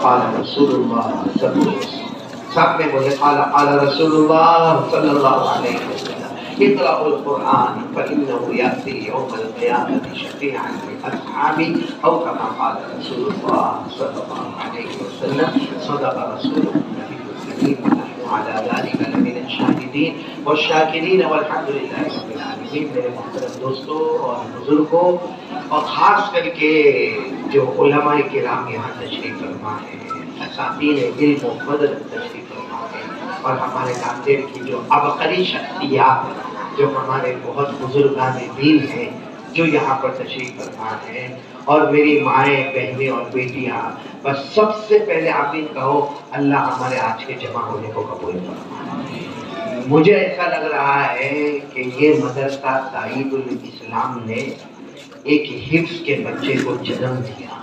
قال رسول اللہ صلی اللہ علیہ وسلم. سب میں بولے قال رسول اللہ صلی اللہ علیہ وسلم. اقرأوا القرآن فإنه يأتي يوم القيامة شفيعا لأصحابه أو كما قال رسول الله صلى الله عليه وسلم. صدق رسوله النبي الكريم ونحن على ذلك لمن الشاهدين والشاكرين والحمد لله رب العالمين. میرے محترم دوستوں اور بزرگوں اور خاص کر کے جو علماء کرام یہاں تشریف فرما ہیں، اساتذہ علم و فضل تشریف فرما ہیں، اور ہمارے ناظرین کی جو عبقری شخصیات جو ہمارے بہت بزرگان دین ہیں جو یہاں پر تشریف فرما ہیں، اور میری مائیں بہنیں اور بیٹیاں، بس سب سے پہلے آمین کہو. اللہ ہمارے آج کے جمع ہونے کو قبول فرمائے. مجھے ایسا لگ رہا ہے کہ یہ مدرسہ تائید الاسلام نے ایک حفظ کے بچے کو جنم دیا،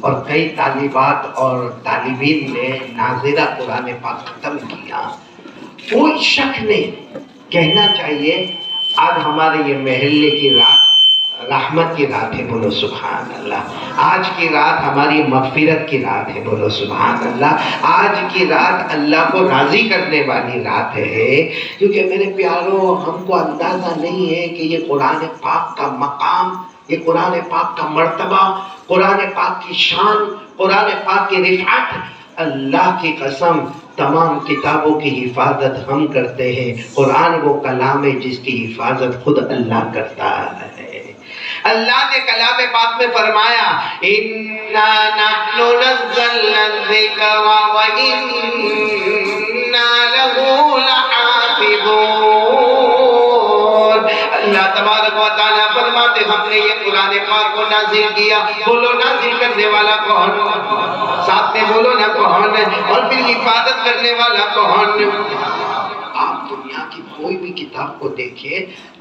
اور کئی طالبات اور طالبین نے ناظرہ قرآن پاک ختم کیا. کوئی شک نہیں، کہنا چاہیے آج ہمارے یہ محلے کی رات رحمت کی رات ہے، بولو سبحان اللہ. آج کی رات ہماری مغفرت کی رات ہے، بولو سبحان اللہ. آج کی رات اللہ کو راضی کرنے والی رات ہے، کیونکہ میرے پیاروں ہم کو اندازہ نہیں ہے کہ یہ قرآن پاک کا مقام، یہ قرآن پاک کا مرتبہ، قرآن پاک کی شان، قرآن پاک کی رفعت. اللہ کی قسم تمام کتابوں کی حفاظت ہم کرتے ہیں، قرآن وہ کلام ہے جس کی حفاظت خود اللہ کرتا ہے. اللہ نے کلام پاک میں فرمایا اِنَّا نَحْنُ نَزَّلْنَا الذِّكْرَ وَإِنَّا لَهُ لَحَافِظُونَ. اللہ تبارک و تعالیٰ فرماتے ہم نے یہ قرآن پاک کو نازل کیا. بولو نازل کرنے والا کون؟ ساتھ میں بولو نا کون؟ اور پھر حفاظت کرنے والا کون؟ آپ دنیا کی کوئی بھی کتاب کو دیکھیں،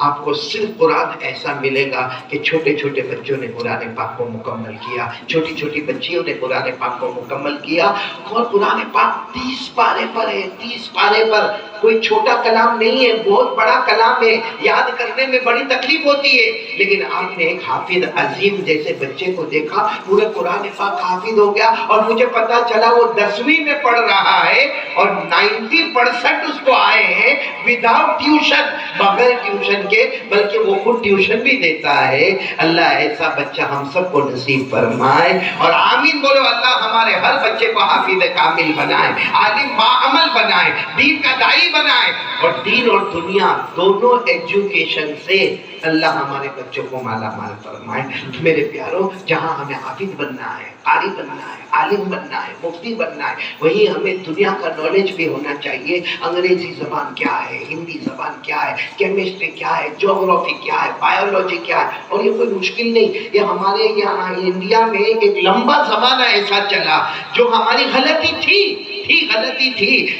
آپ کو صرف قرآن ایسا ملے گا کہ چھوٹے چھوٹے بچوں نے قرآن پاک کو مکمل کیا، چھوٹی چھوٹی بچیوں نے قرآن پاک کو مکمل کیا. اور قرآن پاک 30 پارے پر ہے، 30 پارے پر. کوئی چھوٹا کلام نہیں ہے، بہت بڑا کلام ہے. یاد کرنے میں بڑی تکلیف ہوتی ہے، لیکن آپ نے ایک حافظ عظیم جیسے بچے کو دیکھا، پورے قرآن پاک حافظ ہو گیا. اور مجھے پتا چلا وہ 10ویں میں پڑھ رہا ہے اور 90% اس کو آئے ہیں وداؤٹ ٹیوشن، بغیر ٹیوشن کے، بلکہ وہ خود ٹیوشن بھی دیتا ہے. اللہ ایسا بچہ ہم سب کو نصیب فرمائے، اور آمین بولو. اللہ ہمارے ہر بچے کو حافظ کامل بنائے، عالم باعمل بنائے، دین کا داعی بنائے، اور دین اور دنیا دونوں ایجوکیشن سے اللہ ہمارے بچوں کو مالا مال فرمائے. میرے پیاروں جہاں ہمیں حافظ بننا ہے، قاری بننا ہے، عالم بننا ہے، مفتی بننا ہے، وہیں ہمیں دنیا کا نالج بھی ہونا چاہیے. انگریزی زبان کیا ہے، ہندی زبان کیا ہے، کیمسٹری کیا ہے، جغرافی کیا ہے، بایولوجی کیا ہے. اور یہ کوئی مشکل نہیں. یہ ہمارے یہاں انڈیا میں ایک لمبا زمانہ ایسا چلا جو ہماری غلطی تھی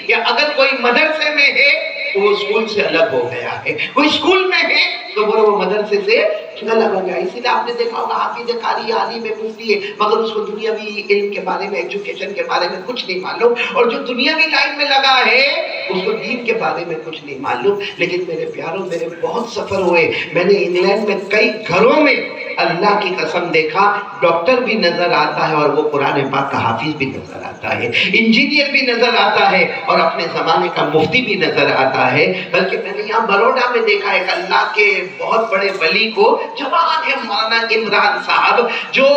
کہ اگر کوئی مدرسے میں ہے تو وہ اسکول سے الگ ہو گیا ہے، کوئی اسکول میں ہے تو وہ مدرسے سے الگ ہو گیا. اسی لیے آپ نے دیکھا ہوگا حافظ قاری عالم مفتی ہے، مگر اس کو دنیاوی علم کے بارے میں، ایجوکیشن کے بارے میں کچھ نہیں معلوم. اور جو دنیاوی لائن میں لگا ہے اس کو دین کے بارے میں کچھ نہیں معلوم. لیکن میرے پیاروں میرے بہت سفر ہوئے. میں نے انگلینڈ میں کئی گھروں میں اللہ کی قسم دیکھا ڈاکٹر بھی نظر آتا ہے اور وہ قرآن پاک کا حافظ بھی نظر آتا ہے، انجینئر بھی نظر آتا ہے اور اپنے زمانے کا مفتی بھی نظر آتا ہے. بلکہ میں نے یہاں بروڈا میں دیکھا ایک اللہ کے بہت بڑے ولی کو، جوان ہے مولانا عمران صاحب، جو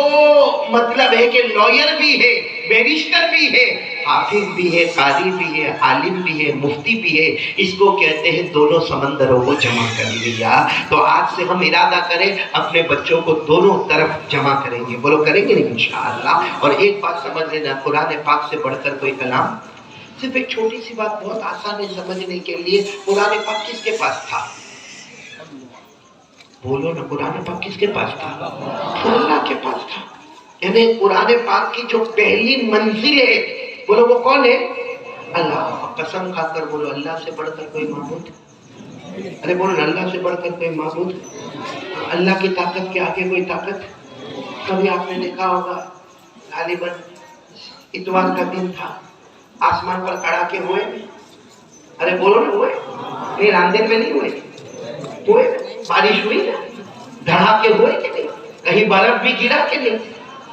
مطلب ہے کہ لائر بھی ہے، بیرسٹر بھی ہے، حافظ بھی ہے، قاری بھی ہے، عالم بھی ہے، مفتی بھی ہے. اس کو کہتے ہیں دونوں سمندروں کو جمع کر لیا. تو آج سے ہم ارادہ کریں اپنے بچوں کو دونوں طرف جمع کریں گے. بولو کریں گے نہیں انشاءاللہ. اور ایک بات سمجھ لینا، قرآن پاک سے بڑھ کر کوئی کلام، صرف ایک چھوٹی سی بات بہت آسان ہے سمجھنے کے لیے. قرآن پاک کس کے پاس تھا؟ بولو نا، قرآن پاک کس کے پاس تھا؟ اللہ کے پاس تھا. یعنی قرآن پاک کی جو پہلی منزل ہے، بولو وہ کون ہے؟ اللہ. قسم کھا کر بولو اللہ سے بڑھ کر کوئی معبود؟ ارے بولو اللہ سے بڑھ کر کوئی معبود؟ اللہ کی طاقت کے آگے کوئی طاقت؟ کبھی آپ نے دیکھا ہوگا غالباً اتوار کا دن تھا، آسمان پر کڑاکے ہوئے؟ ارے بولو نا ہوئے؟ نہیں راندین میں نہیں ہوئے؟ بارش ہوئی نا؟ دھڑاکے ہوئے کہ نہیں؟ کہیں برف بھی گرا کہ نہیں؟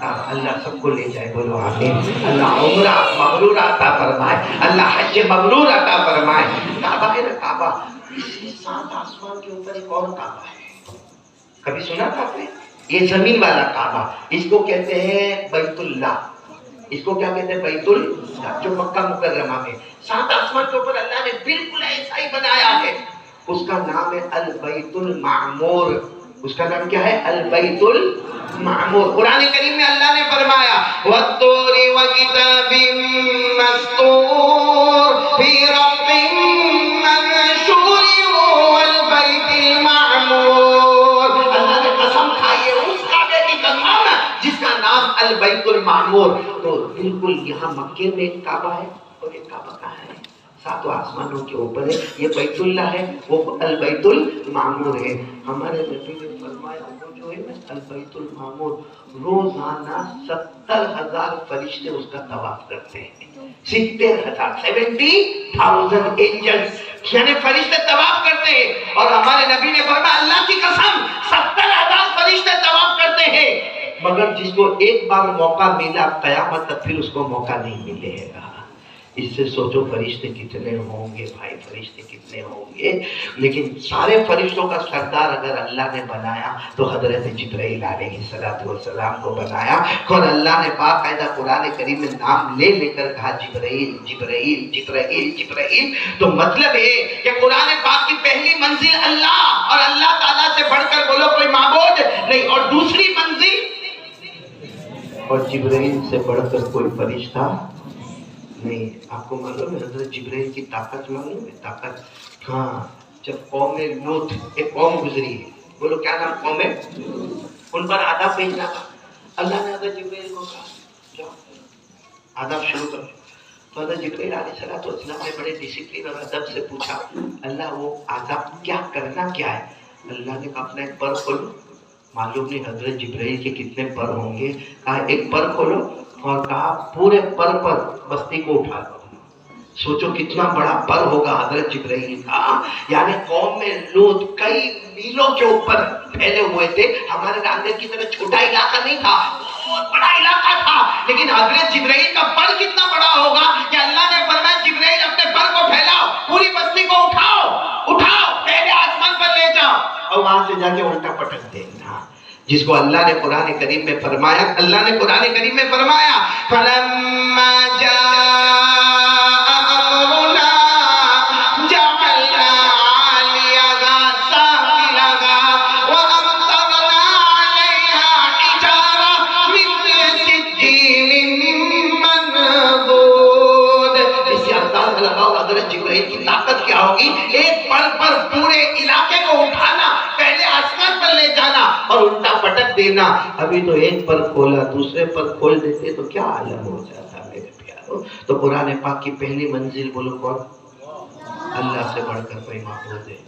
اللہ سب کو لے جائے، بولو آمین۔ اللہ عمرہ مبرور عطا فرمائے، اللہ حج مبرور عطا فرمائے۔ کعبہ ہے نا کعبہ، اسی 7 آسمان کے اوپر ایک اور کعبہ ہے، کبھی سنا تھا آپ نے؟ یہ زمین والا کعبہ، اس کو کہتے ہیں بیت اللہ، اس کو کیا کہتے ہیں؟ بیت اللہ، جو مکہ مکرمہ میں 7 آسمان کے اوپر اللہ نے بالکل ایسا ہی بنایا ہے، اس کا نام ہے البیت المعمور۔ اس کا نام کیا ہے؟ البیت المعمور۔ قرآن کریم میں اللہ نے فرمایا وَالطُّورِ وَكِتَابٍ مَّسْطُورٍ فِي رَقٍّ مَّنشُورٍ وَالْبَيْتِ الْمَعْمُورِ۔ اللہ نے قسم کھائی ہے اس کعبے کی قسم جس کا نام البیت المعمور۔ تو بالکل یہاں مکے میں ایک کعبہ ہے اور ایک کعبہ کہاں ہے؟ 7 آسمانوں کے اوپر ہے، یہ بیت اللہ ہے، وہ البیت المعمور ہے۔ ہمارے نبی نے فرمایا وہ جو ہے نا البیت المعمور، روزانہ 70,000 فرشتے اس کا طواف کرتے ہیں، 70,000 اینجلز یعنی فرشتے طواف کرتے ہیں۔ اور ہمارے نبی نے فرمایا اللہ کی قسم 70,000 فرشتے طواف کرتے ہیں، مگر جس کو ایک بار موقع ملا قیامت تک پھر اس کو موقع نہیں ملے گا۔ اس سے سوچو فرشتے کتنے ہوں گے بھائی، فرشتے کتنے ہوں گے۔ لیکن سارے فرشتوں کا سردار اگر اللہ نے بنایا تو حضرت جبرائیل علیہ السلام کو بنایا، اور اللہ نے باقاعدہ قرآن کریم میں نام لے لے کر کہا جبرائیل جبرائیل جبرائیل جبرائیل۔ تو مطلب ہے کہ قرآن پاک کی پہلی منزل اللہ، اور اللہ تعالیٰ سے بڑھ کر بولو کوئی معبود نہیں، اور دوسری منزل اور جبرائیل سے بڑھ کر کوئی فرشتہ نہیں۔ آپ کو معلوم ہے حضرت جبرائیل کی طاقت معلوم ہے؟ طاقت، ہاں، جب قوم لوط ایک قوم گزری ہے، بولو کیا نام قوم ہے؟ ان پر عذاب بھیجنا تھا، اللہ نے حضرت جبرائیل کو کہا جاؤ عذاب شروع کرو۔ تو حضرت جبرائیل علیہ السلام نے بڑے ڈسپلن اور ادب سے پوچھا اللہ وہ عذاب کیا کرنا کیا ہے؟ اللہ نے کہا اپنا ایک پر کھولو۔ معلوم نہیں حضرت جبرائیل کے کتنے پر ہوں گے، کہا ایک پر کھولو اور کہا پورے پر پر بستی کو اٹھا لو۔ سوچو کتنا بڑا پر ہوگا حضرت جبرائیل کا، یعنی قوم میں لوط کئی میلوں کے اوپر پھیلے ہوئے تھے، ہمارے ناندیڑ کی طرح چھوٹا علاقہ نہیں تھا، بہت بڑا علاقہ تھا، لیکن حضرت جبرائیل کا پر کتنا بڑا ہوگا کہ اللہ نے فرمایا جبرائیل اپنے پر کو پھیلاؤ، پوری بستی کو اٹھاؤ اٹھاؤ پہلے آسمان پر لے جاؤ، اور وہاں سے جا کے الٹا پٹک دینا، جس کو اللہ نے قرآن کریم میں فرمایا، اللہ نے قرآن کریم میں فرمایا فَلَمَّا جَاءَ أَمْرُنَا جَعَلْنَا عَالِيَهَا سَافِلَهَا وَأَمْطَرْنَا عَلَيْهَا حِجَارَةً مِّن سِجِّيلٍ مَّنضُودٍ۔ اس سے انداز میں لگاؤ حضرت جبرائیل کی طاقت کیا ہوگی، ایک پل پر پورے علاقے کو اٹھانا، پہلے آسمان پر لے جانا اور الٹا پٹک دینا۔ ابھی تو ایک پر کھولا، دوسرے پر کھول دیتے تو کیا عالم ہو جاتا میرے پیارو۔ تو قرآن پاک کی پہلی منزل بولو کون؟ اللہ سے بڑھ کر کوئی معبود ہے۔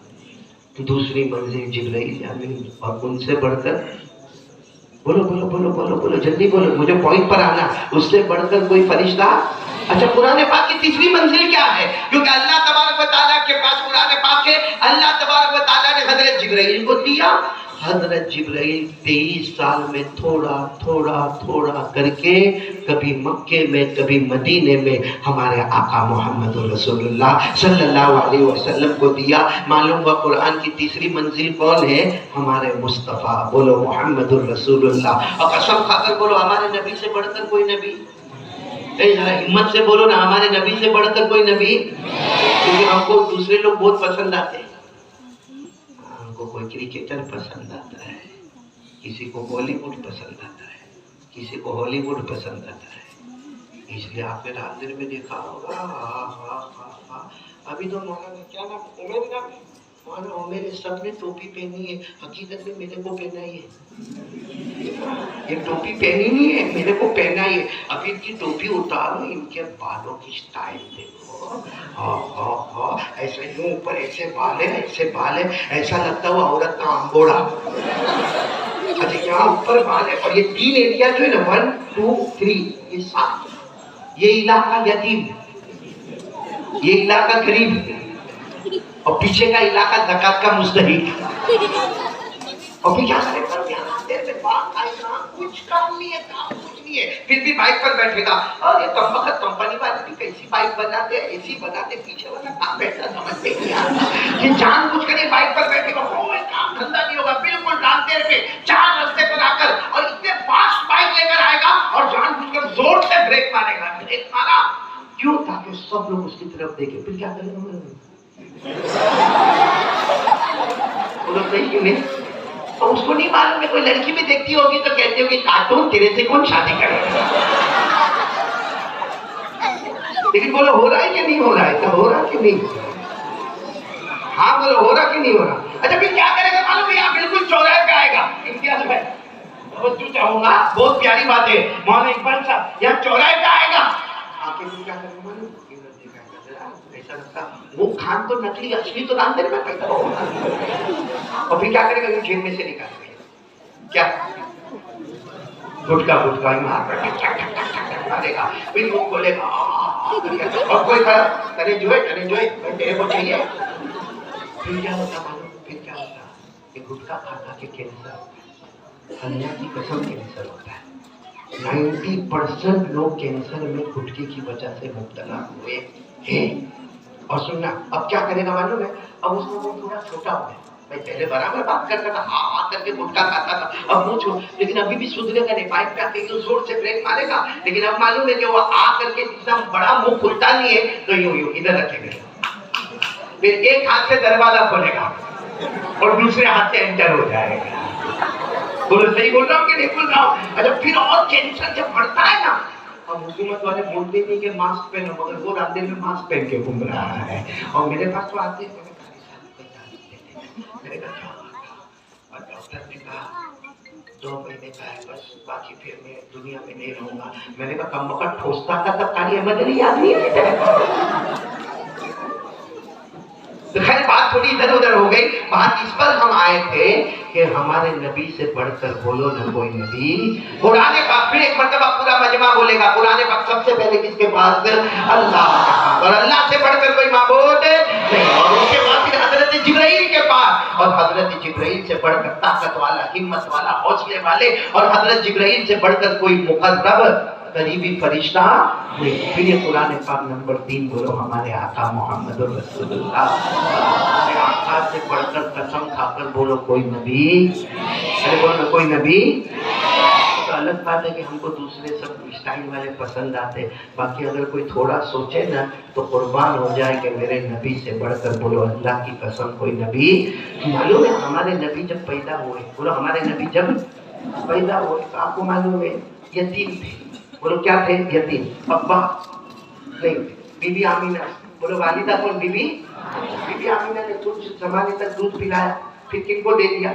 دوسری منزل جبرائیل امین، اور ان سے بڑھ کر بولو بولو بولو بولو بولو جلدی بولو، مجھے پوائنٹ پر آنا، اس سے بڑھ کر کوئی فرشتہ۔ اچھا قرآن پاک کی تیسری منزل کیا ہے؟ کیونکہ اللہ تبارک و تعالیٰ کے پاس قرآن پاک ہے، اللہ تبارک و تعالیٰ نے حضرت جبرائیل کو دیا۔ حضرت جبرائیل 23 سال میں تھوڑا تھوڑا تھوڑا کر کے کبھی مکے میں کبھی مدینے میں ہمارے آقا محمد رسول اللہ صلی اللہ علیہ وسلم کو دیا۔ معلوم ہوا قرآن کی تیسری منزل کون ہے؟ ہمارے مصطفیٰ، بولو محمد رسول اللہ، اور قسم کھا کر بولو ہمارے نبی سے بڑھ کر کوئی نبی، ہمت سے بولو نا ہمارے نبی سے بڑھ کر کوئی نبی، کیونکہ ہم کو دوسرے لوگ بہت پسند آتے ہیں، ہم کو کوئی کرکٹر پسند آتا ہے، کسی کو بالی ووڈ پسند آتا ہے، کسی کو ہالی ووڈ پسند آتا ہے، اس لیے آپ نے راندر میں دیکھا ہوگا ابھی تو مولانا کیا نام عمر نام ہے، مولانا عمر سب نے ٹوپی پہنی ہے، حقیقت میں میرے کو پہنا ہی ہے، یہ ٹوپی پہنی نہیں ہے میرے کو پہنا ہی ہے۔ اب ان کی ٹوپی اتارو، ان کے بالوں کی سٹائل دیکھو، ایسے یوں اوپر ایسے بال ہے، ایسے بال ہے، ایسا لگتا ہوا عورت کا انگوڑا، اچھا یہاں اوپر بال ہے، اور یہ 3 ایریا جو ہے نا 1 2 3 یہ 7، یہ علاقہ یتیم، یہ علاقہ غریب، اور پیچھے کا علاقہ زکات کا مستحق۔ اور پھر کیا کرے گا؟ دیر میں بات آئے گا، کچھ کام نہیں ہے، کام کچھ نہیں ہے، پھر بھی بائک پر بیٹھے گا. اور یہ کم وقت کمپنی والے بھی کیسی بائک بناتے، ایسی بناتے، پیچھے والا کام بیٹھا سمجھ میں نہیں آتا کہ جان بوجھ کر یہ بائک پر بیٹھے گا، کوئی کام دھندا نہیں ہوگا. بالکل رات دیر میں 4 راستے پر آ کر اور اتنے فاسٹ بائک لے کر آئے گا اور جان بوجھ کر زور سے بریک مارے گا. بریک مارا کیوں؟ تاکہ سب لوگ اس کی طرف دیکھیں. پھر کیا کرے گا؟ بولو صحیح کیوں نہیں؟ اور اس کو نہیں معلوم ہے، کوئی لڑکی بھی دیکھتی ہوگی تو کہتے ہوگی کارٹون تیرے سے کون شادی کرے گا. لیکن بولو ہو رہا ہے کہ نہیں ہو رہا ہے؟ ہو رہا کہ نہیں؟ ہاں بولو ہو رہا کہ نہیں ہو رہا؟ اچھا پھر کیا کرے گا معلوم ہے؟ یہاں بالکل چوراہے پہ آئے گا. امتیاز میں توجہ چاہوں گا، بہت پیاری بات ہے مولانا اقبال صاحب. یہاں چوراہے پہ آئے گا، آ کے کیا کرے گا معلوم؟ ایسا لگتا وہ کھان تو نکلی، اصلی تو رام دیر میں پیدا ہوگا. اور پھر کیا کرے گا؟ جیب میں سے نکال کے کیا گٹکا مارے گا. پھر وہ بولے گا اور کوئی کرے جو ہے تیرے کو چاہیے. پھر کیا ہوتا معلوم؟ پھر کیا ہوتا کہ گٹکا کھا کے کینسر، اللہ کی قسم کینسر ہوتا ہے. 90% لوگ کینسر میں گٹکے کی وجہ سے مبتلا ہوئے ہیں. اور سننا اب کیا کرے گا معلوم ہے؟ اب اس میں وہ تھوڑا چھوٹا ہو گیا. میں پہلے برابر بات کرتا تھا، ہاں کر کے گٹکا کھاتا تھا، اب منہ چھوڑ، لیکن ابھی بھی سدھرے گا نہیں. بائک پہ آ کے زور سے بریک مارے گا، لیکن اب معلوم ہے کہ وہ آ کر کے اتنا بڑا منہ کھلتا نہیں ہے تو یوں ادھر رکھے گا. پھر ایک ہاتھ سے دروازہ کھولے گا اور دوسرے ہاتھ سے انٹر ہو جائے گا. بولو صحیح بول رہا ہوں کہ نہیں بول رہا ہوں؟ اچھا پھر اور کینسر جب بڑھتا ہے نا، اب حکومت والے بولتے نہیں کہ ماسک پہنو، مگر وہ رات دن میں ماسک پہن کے گھوم رہا ہے. اور میرے پاس تو آتے ہیں میرے گھر اور ڈاکٹر نے کہا 2 مہینے کا ہے بس، باقی پھر میں دنیا میں نہیں رہوں گا. میں نے کہا کم وقت ٹھوستا کا تب کاری احمد علی یاد نہیں ہے. تو خیر بات تھوڑی ادھر ادھر ہو گئی. بات اس پر ہم آئے تھے کہ ہمارے نبی سے بڑھ کر بولو نہ کوئی نبی. قرآن پاک پھر ایک مرتبہ پورا مجمع بولے گا. قرآن پاک سب سے پہلے کس کے پاس؟ اللہ. اور اللہ سے بڑھ کر کوئی معبود نہیں. اور اس کے بعد پھر حضرت جبرائیل کے پاس، اور حضرت جبرائیل سے بڑھ کر طاقت والا، ہمت والا، حوصلے والے، اور حضرت جبرائیل سے بڑھ کر کوئی مقرب قریبی فرشتہ نہیں. پھر یہ قرآن پاک نمبر 3 بولو ہمارے آقا محمد رسول اللہ. ہمارے آقا سے بڑھ کر قسم کھا کر بولو کوئی نبی. ارے بولو کوئی نبی. تو الگ بات ہے کہ ہم کو دوسرے سب اسٹائل والے پسند آتے، باقی اگر کوئی تھوڑا سوچے نا تو قربان ہو جائے کہ میرے نبی سے بڑھ کر بولو اللہ کی قسم کوئی نبی. معلوم ہے ہمارے نبی جب پیدا ہوئے، بولو ہمارے نبی جب پیدا ہوئے تو آپ کو معلوم ہے یتیم تھے. بولو کیا تھے؟ یتیم. ابا نہیں، بی بی آمینہ. بولو والدہ کون؟ بی بی آمینہ نے کچھ زمانے تک دودھ پلایا، پھر کن کو دے دیا؟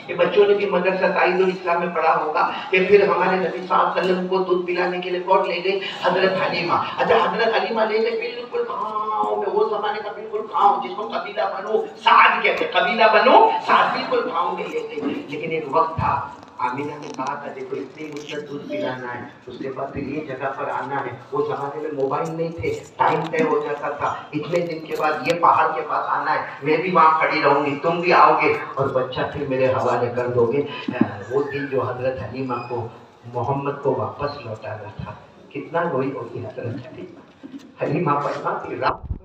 کہ بچوں نے بھی مدرسہ تعید الاسلام میں پڑھا ہوگا کہ پھر ہمارے نبی صلی اللہ علیہ وسلم کو دودھ پلانے کے لیے کون لے گئی؟ حضرت حلیمہ. اچھا حضرت حلیمہ لے گئے بالکل گاؤں میں، وہ زمانے کا بالکل گاؤں جس کو قبیلہ بنو سعد کہتے ہیں، قبیلہ بنو سعد بالکل گاؤں میں لے گئے. لیکن ایک وقت تھا آمینہ نے کہا تھا دیکھو اتنی مدت دودھ پلانا ہے، اس کے بعد پھر یہ جگہ پر آنا ہے. وہ زمانے میں موبائل نہیں تھے، ٹائم طے ہو جاتا تھا، اتنے دن کے بعد یہ پہاڑ کے پاس آنا ہے، میں بھی وہاں کھڑی رہوں گی، تم بھی آؤ گے اور بچہ پھر میرے حوالے کر دو گے. وہ دن جو حضرت حلیمہ کو محمد کو واپس لوٹانا تھا، کتنا روئی ہوگی حضرت حلیمہ فرماتی رات،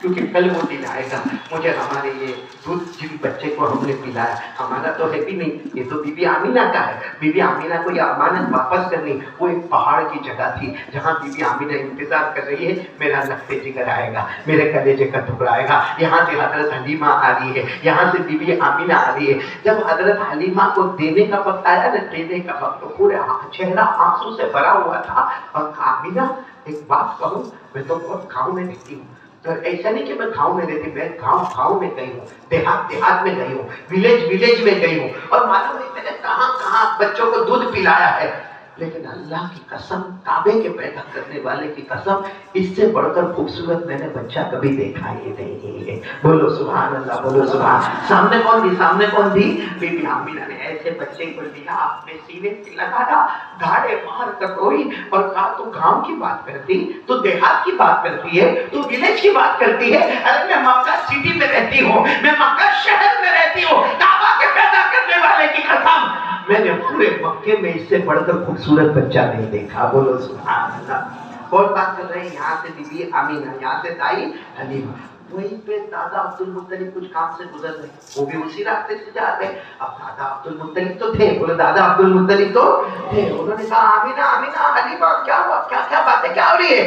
کیونکہ کل وہ دن آئے گا مجھے ہمارے یہ دودھ جن بچے کو ہم نے پلایا ہمارا تو ہے بھی نہیں، یہ تو بی بی آمینہ کا ہے. بی بی آمینہ کو یہ امانت واپس کرنی. وہ ایک پہاڑ کی جگہ تھی جہاں بی بی آمینہ انتظار کر رہی ہے میرا لخت جگر آئے گا، میرے کلیجے کا ٹکڑا آئے گا. یہاں سے حضرت حلیمہ آ رہی ہے، یہاں سے بی بی آمینہ آ رہی ہے. جب حضرت حلیمہ کو دینے کا وقت آیا نا، دینے کا وقت پورے چہرہ آنسو سے بھرا ہوا تھا. اور آمینہ ایک بات کہوں، میں تو بہت گاؤں میں رہتی ہوں، تو ایسا نہیں کہ میں گاؤں میں رہتی، میں گاؤں میں گئی ہوں، دیہات میں گئی ہوں، ولیج میں گئی ہوں، اور معلوم نہیں میں نے کہاں بچوں کو دودھ پلایا ہے. لیکن اللہ کی قسم، کعبے کے پیدا کرنے والے کی قسم، اس سے بڑھ کر خوبصورت میں نے بچہ کبھی دیکھا ہی نہیں ہے۔ بولو سبحان اللہ، بولو سبحان۔ سامنے کون تھی؟ سامنے کون تھی؟ بی بی آمینہ نے ایسے بچے کو لیا، اپنے سینے سے لگایا، دھاڑے مار کر روئی اور کہا تو گاؤں کی بات کرتی، تو دیہات کی بات کرتی ہے، تو ولیج کی بات کرتی ہے، ارے میں مکہ سٹی میں رہتی ہوں، میں مکہ شہر میں رہتی ہوں، کعبہ کے پیدا کرنے والے کی قسم میں نے پورے مکے میں اس سے بڑھ کر خوبصورت بچہ نہیں دیکھا۔ بولو سبحان اللہ۔ اور بات کر رہے ہیں یہاں سے بی بی آمینہ، یہاں سے دائی حلیمہ، وہیں پہ دادا عبد المطلب کچھ کام سے گزر رہے، وہ بھی اسی راستے سے جا رہے۔ اب دادا عبد المطلب تو تھے، بولے دادا عبد المطلب تو تھے، انہوں نے کہا آمینہ آمینہ حلیمہ کیا ہوا، کیا بات ہے، کیا ہو رہی ہے؟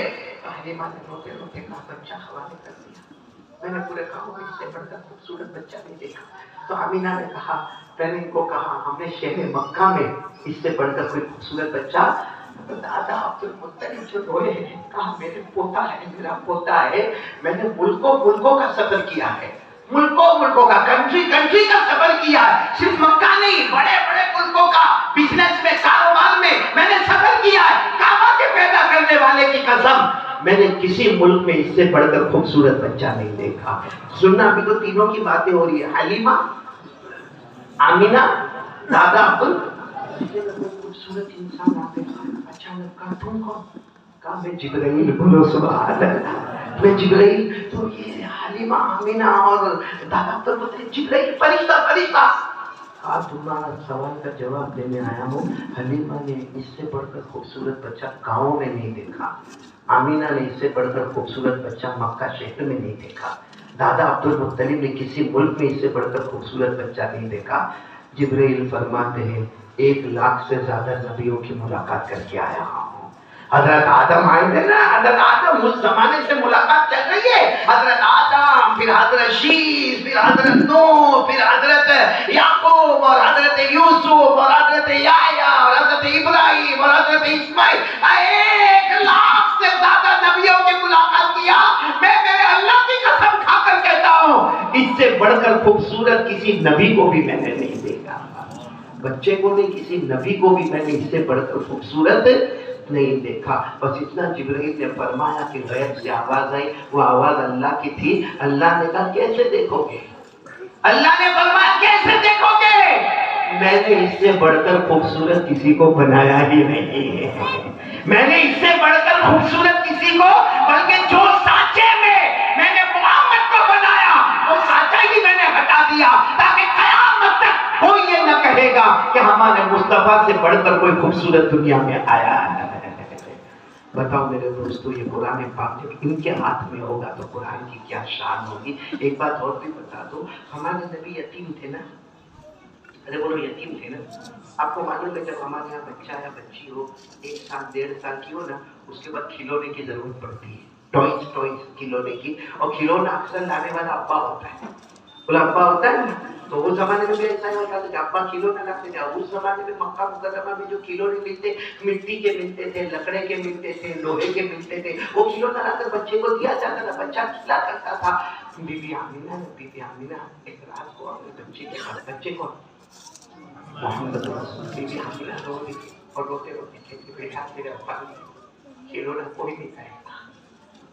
حلیمہ نے روتے روتے کہا بچہ حوالے کر دیا، میں نے پورے گاؤں میں اس سے بڑھ کر خوبصورت بچہ نہیں دیکھا۔ تو آمینہ نے کہا، میں نے ان کو کہا ہم نے شہر مکہ میں اس سے بڑھ کر کوئی خوبصورت بچہ، تو دادا عبد المطلب جو روئے ہیں، کہا میرے پوتا ہے، میرا پوتا ہے، میں نے ملکوں کا سفر کیا ہے، ملکوں کا، کنٹری کا سفر کیا ہے، صرف مکہ نہیں، بڑے بڑے ملکوں کا، بزنس میں، کاروبار میں نے سفر کیا ہے، کعبہ کے پیدا کرنے والے کی قسم میں نے کسی ملک میں اس سے بڑھ کر خوبصورت بچہ نہیں دیکھا۔ سننا، ابھی تو تینوں کی باتیں ہو رہی ہے، حلیمہ، آمینہ، دادا عبد خوبصورت انسان آ گیا، اچانک کہا تم کون؟ کہا میں جبرائیل۔ بولو سبحان اللہ، میں جبرائیل۔ تو یہ حلیمہ، آمینہ اور دادا عبد المطلب، جبرائیل فرشتہ۔ کہا تمہارا سوال کا جواب دینے آیا ہوں، حلیمہ نے اس سے بڑھ کر خوبصورت بچہ گاؤں میں نہیں دیکھا، آمینہ نے اس سے بڑھ کر خوبصورت بچہ مکہ شہر میں نہیں دیکھا، دادا عبد المطلب نے کسی ملک میں اس سے بڑھ کر خوبصورت بچہ نہیں دیکھا۔ جبرائیل فرماتے ہیں 1,00,000 سے زیادہ نبیوں کی ملاقات کر کے آیا ہوں۔ حضرت آدم آئے تھے نا، حضرت آدم اس زمانے سے ملاقات چل رہی ہے، حضرت آدم، پھر حضرت شیش، پھر حضرت نوح، پھر حضرت یعقوب اور حضرت یوسف اور حضرت یحییٰ اور حضرت ابراہیم اور حضرت اسماعیل، 1,00,000 سے زیادہ نبیوں کی ملاقات کیا۔ میں میرے اللہ کی قسم کھا کر کہتا ہوں، اس سے بڑھ کر خوبصورت کسی نبی کو بھی میں نے نہیں دیکھا، بچے کو نہیں، کسی نبی کو بھی میں نے اس سے بڑھ کر خوبصورت نہیں دیکھا۔ بس اتنا جبرائیل نے فرمایا کہ غیب سے آواز آئی، وہ آواز اللہ کی تھی۔ اللہ نے کہا کیسے دیکھو گے؟ اللہ نے فرمایا کیسے دیکھو گے؟ میں نے اس سے بڑھ کر خوبصورت کسی کو بنایا ہی نہیں ہے، میں نے اس سے بڑھ کر خوبصورت کسی کو، بلکہ جو سانچے میں نے محمد کو بنایا، وہ سانچہ ہی میں نے ہٹا دیا، تاکہ قیامت تک کوئی یہ نہ کہے گا کہ ہمارے مصطفیٰ سے بڑھ کر کوئی خوبصورت دنیا میں آیا ہے۔ بتاؤ میرے دوستو، یہ قرآن پاک جب ان کے ہاتھ میں ہوگا تو قرآن کی کیا شان ہوگی۔ ایک بات اور بھی بتا دو، ہمارے نبی یتیم تھے نا، ارے بولو یتیم تھے نا۔ آپ کو معلوم ہے جب ہمارے یہاں بچہ یا بچی ہو 1 سال 1.5 سال کی ہو نا، اس کے بعد کھلونے کی ضرورت پڑتی ہے، ٹوائز کھلونے کی، اور کھلونا اکثر لانے والا ابا ہوتا ہے، بولا ابا ہوتا ہے نا۔ تو اس زمانے میں بھی ایسا ہی ہوتا تھا کہ ابا کھلونا لاتے تھے۔ اس زمانے میں مکہ مکرمہ میں جو کھلونے ملتے، مٹی کے ملتے تھے، لکڑے کے ملتے تھے، لوہے کے ملتے تھے، وہ کھلونا لا کر بچے کو دیا جاتا تھا، بچہ کھلا کرتا تھا۔ بی بی آمینہ ایک رات کو اپنے بچے کے ساتھ، بچے کو محمد رسول، بی بی آمینہ رو رہی تھی اور روتے روتے کہتی بیٹا میرے ابا کھلونا کوئی نہیں کھائے گا،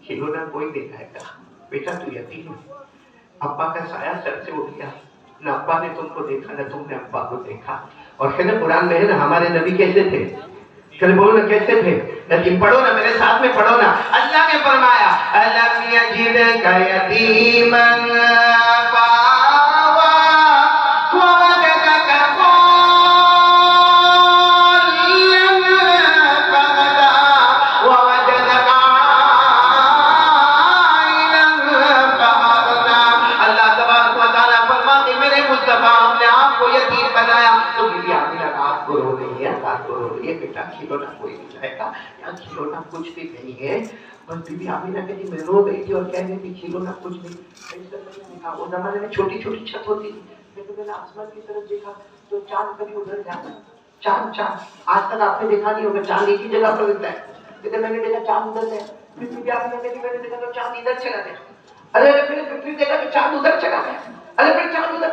کھلونا کوئی نہیں کھائے گا، بیٹا تو یتیم ہے۔ ابا کا سایہ سر سے اٹھ گیا، نہ ابا نے تم کو دیکھا نہ تم نے ابا کو دیکھا۔ اور ہے نا قرآن میں ہے نا ہمارے نبی کیسے تھے، چل بولو نا کیسے تھے، لیکن پڑھو نا میرے ساتھ میں پڑھو نا۔ اللہ نے فرمایا الم یجدک یتیما فآوی ووجدک کھلونا کوئی نہیں جائے گا، یہاں کھلونا کچھ بھی نہیں ہے۔ اور بی بی آمینہ کہتی میں رو گئی تھی اور کہہ رہی تھی کھلونا کچھ نہیں۔ اس زمانے میں چھوٹی چھوٹی چھت ہوتی تھی، لیکن میں نے آسمان کی طرف دیکھا تو چاند کبھی ادھر جاتا، چاند آج تک آپ نے دیکھا نہیں ہوگا، چاند ایک ہی جگہ پر رہتا ہے، لیکن میں نے دیکھا چاند ادھر ہے۔ پھر بی بی آمینہ کہتی میں نے دیکھا تو چاند ادھر چلا گیا، ارے پھر دیکھا تو چاند ادھر چلا گیا، ارے پھر چاند ادھر،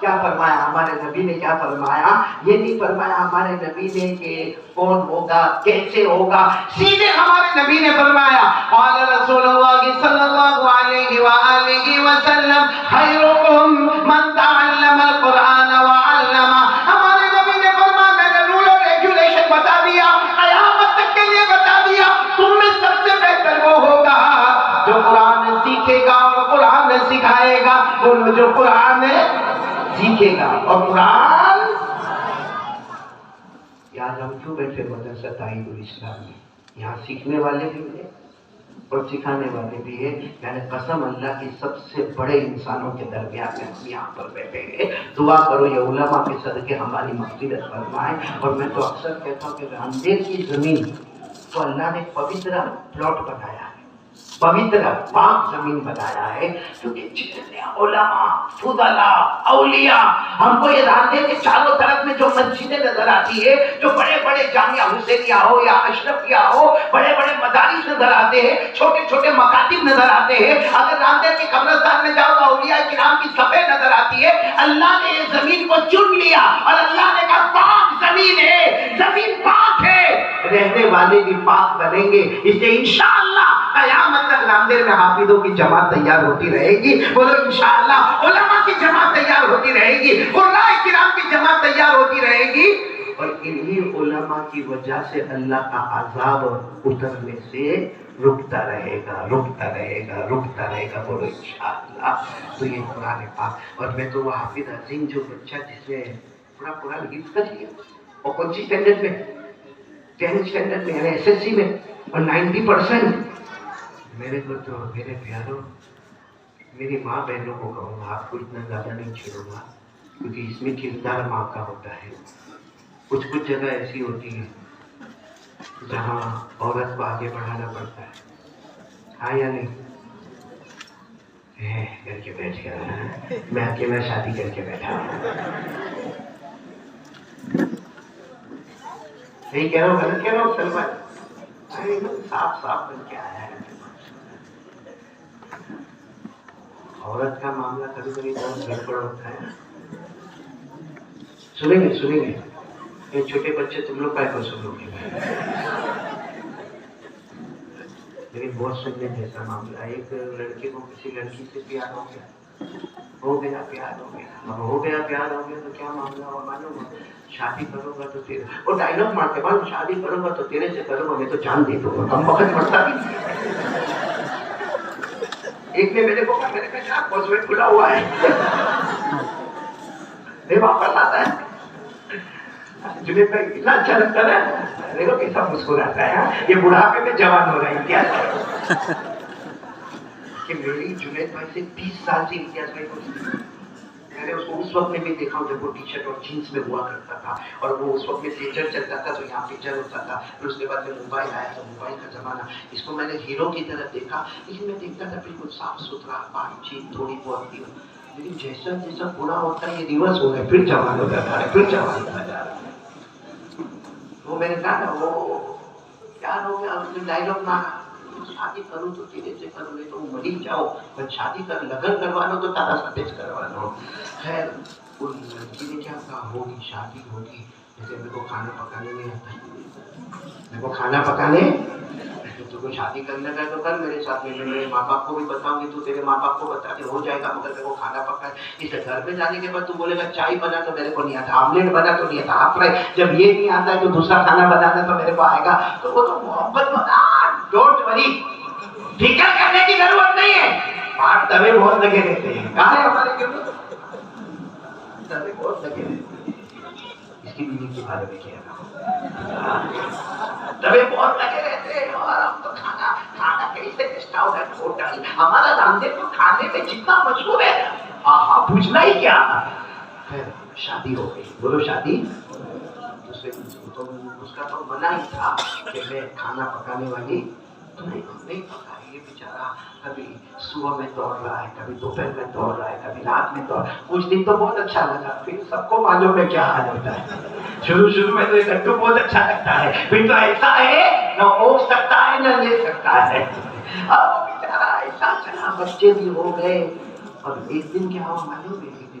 کیا فرمایا ہمارے نبی نے؟ کیا فرمایا؟ یہ نہیں فرمایا ہمارے نبی نے کہ کون ہوگا، کیسے ہوگا، سیدھے ہمارے نبی نے فرمایا قال رسول اللہ صلی اللہ علیہ وآلہ وسلم خیرکم من تعلم القرآن وعلمہ۔ ہمارے نبی نے فرمایا، میں نے رول اور ریگولیشن بتا دیا، قیامت تک کے لیے بتا دیا، تم میں سب سے بہتر وہ ہوگا جو قرآن سیکھے گا اور قرآن سکھائے گا۔ بولو جو قرآن سیکھے گا اور قرآن۔ یار ہم کیوں بیٹھے مدرسہ تائید الاسلام میں؟ یہاں سیکھنے والے بھی ہیں اور سکھانے والے بھی ہیں، یعنی قسم اللہ کی سب سے بڑے انسانوں کے درمیان میں ہم یہاں پر بیٹھے ہیں۔ دعا کرو یہ علماء کے صدقے ہماری مغفرت فرمائیں۔ اور میں تو اکثر کہتا ہوں کہ راندیر کی زمین تو اللہ نے پوتر پلاٹ بنایا ہے، پوتر پاک زمین بنایا ہے، کیونکہ جتنے علماء، فضلاء، اولیاء، ہم کو یہ راندیر کے چاروں طرف میں جو مسجدیں نظر آتی ہے، جو بڑے بڑے جامعہ حسینیہ ہو یا اشرفیہ ہو، بڑے بڑے مدارس نظر آتے ہیں، چھوٹے چھوٹے مکاتب نظر آتے ہیں، اگر راندیر کے قبرستان میں جاؤ تو اولیاء کرام کی صفیں نظر آتی ہے۔ اللہ نے یہ زمین کو چن لیا اور اللہ نے کہا پاک زمین ہے، زمین پاک ہے، رہنے والے بھی پاک بنیں گے۔ اس لیے انشاءاللہ قیامت تک راندیر میں حافظوں کی جماعت تیار ہوتی رہے گی۔ بولو انشاءاللہ علماء کی جماعت تیار ہوتی رہے گی، قراء کرام کی جماعت تیار ہوتی رہے گی، اور انہی علماء کی وجہ سے اللہ کا عذاب اترنے سے رکتا رہے گا، رکتا رہے گا، رکتا رہے گا۔ بولو انشاءاللہ۔ تو یہ قرآن پاک، اور میں تو وہ حافظ عظیم جو بچہ جس نے پورا قرآن حفظ کر لیا، اور کون سی اسٹینڈرڈ میں؟ 10th اسٹینڈرڈ میں، یعنی SSC میں، اور 90%۔ میرے کو تو میرے پیاروں، میری ماں بہنوں کو کہوں گا آپ کو اتنا زیادہ نہیں چھوڑوں گا، کیونکہ اس میں کردار ماں کا ہوتا ہے۔ کچھ جگہ ایسی ہوتی ہے جہاں عورت کو آگے بڑھانا پڑتا ہے، ہاں یا نہیں؟ کر کے بیٹھ گیا میں اکیلا شادی کر کے بیٹھا ہوں، نہیں کہہ رہا ہوں، غلط کہہ رہا ہوں سلمان؟ صاف صاف بن کے آیا ہے۔ عورت کا معاملہ کبھی کبھی بہت گڑبڑ ہوتا ہے۔ سنیں گے یہ چھوٹے بچے تم لوگ کا سنو گے، لیکن بہت سننے جیسا معاملہ۔ ایک لڑکے کو کسی لڑکی سے پیار ہو گیا پیار ہو گیا تو کیا معاملہ ہوا معلوم؟ شادی کروں گا تو تیرے، وہ ڈائلاگ مارتے بعد، شادی کروں گا تو تیرے سے کروں گا، میں تو جان دے دوں گا، کم وقت پڑتا بھی۔ ایک نے میرے کو کہا، میں نے کہا یار پاسورڈ کھلا ہوا ہے، نہیں واپس آتا ہے۔ جنید بھائی اتنا اچھا لگتا ہے، دیکھو کیسا مسکراتا ہے، یہ بڑھاپے میں جوان ہو رہا ہے۔ امتیاز کہ میری جنید بھائی سے 20 سال سے امتیاز بھائی کو، میں نے اس کو اس وقت میں بھی دیکھا ہوں جب وہ ٹی شرٹ اور جینس میں ہوا کرتا تھا، اور وہ اس وقت میں پیچر چلتا تھا تو یہاں پیچر ہوتا تھا، پھر اس کے بعد میں موبائل آیا تو موبائل کا زمانہ، اس کو میں نے ہیرو کی طرح دیکھا، لیکن میں دیکھتا تھا بالکل صاف ستھرا، بات چیت تھوڑی بہت تھی، لیکن جیسا جیسا بوڑھا ہوتا ہے یہ ریورس ہو گیا، پھر جوان ہوتا جا رہا ہے، پھر جوان ہوتا جا رہا ہے۔ وہ میں نے کہا نا وہ پیار ہو گیا، اس نے ڈائلاگ مارا، شادی کروں تو تیرے سے کروں، نہیں تو مری جاؤ، میں شادی کر لگن کروا لو تو تارا سفید کروا لو۔ خیر اس لڑکی نے کیا کہا، ہوگی شادی ہوگی، جیسے میرے کو کھانا پکانے نہیں آتا، میرے کو کھانا پکانے، تو کو شادی کرنے کا تو کر میرے ساتھ، میں میرے ماں باپ کو بھی بتاؤں گی، تو تیرے ماں باپ کو بتا کے ہو جائے گا، مگر میرے کو کھانا پکا ہے۔ اسے گھر میں جانے کے بعد تو بولے گا چائے بنا تو میرے کو نہیں آتا، آملیٹ بنا تو نہیں آتا، ہاف فرائی جب یہ نہیں آتا ہے تو دوسرا کھانا بنانا تو میرے کو آئے گا۔ تو وہ تو محبت بنا، ڈونٹ وری، فکر کرنے کی ضرورت نہیں ہے۔ آٹھ توے بہت لگے رہتے ہیں، کہاں ہے ہمارے کے توے بہت لگے رہتے ہیں، اس کی بیوی کے بارے میں کہہ رہا ہوں، توے بہت لگے رہتے ہیں، اور ہم تو کھانا کیسے اسٹاؤ ہے ہوٹل، ہمارا راندیر تو کھانے میں جتنا مشہور ہے، آہا پوچھنا ہی کیا۔ پھر شادی ہو گئی، بولو شادی، اس کا تو منع ہی تھا کہ میں کھانا پکانے والی تو نہیں پکائی، یہ بیچارہ کبھی صبح میں دوڑ رہا ہے، کبھی دوپہر میں دوڑ رہا ہے، کبھی رات میں دوڑ، کچھ دن تو بہت اچھا لگا، پھر سب کو معلوم ہے کیا حال ہوتا ہے، شروع میں تو یہ لڈو بہت اچھا لگتا ہے، پھر تو ایسا ہے نہ اوک سکتا ہے نہ لے سکتا ہے، اب وہ بیچارہ ایسا چلا، بچے بھی ہو گئے، اور ایک دن کیا ہوا معلوم ہے، ایک دن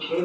6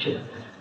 6।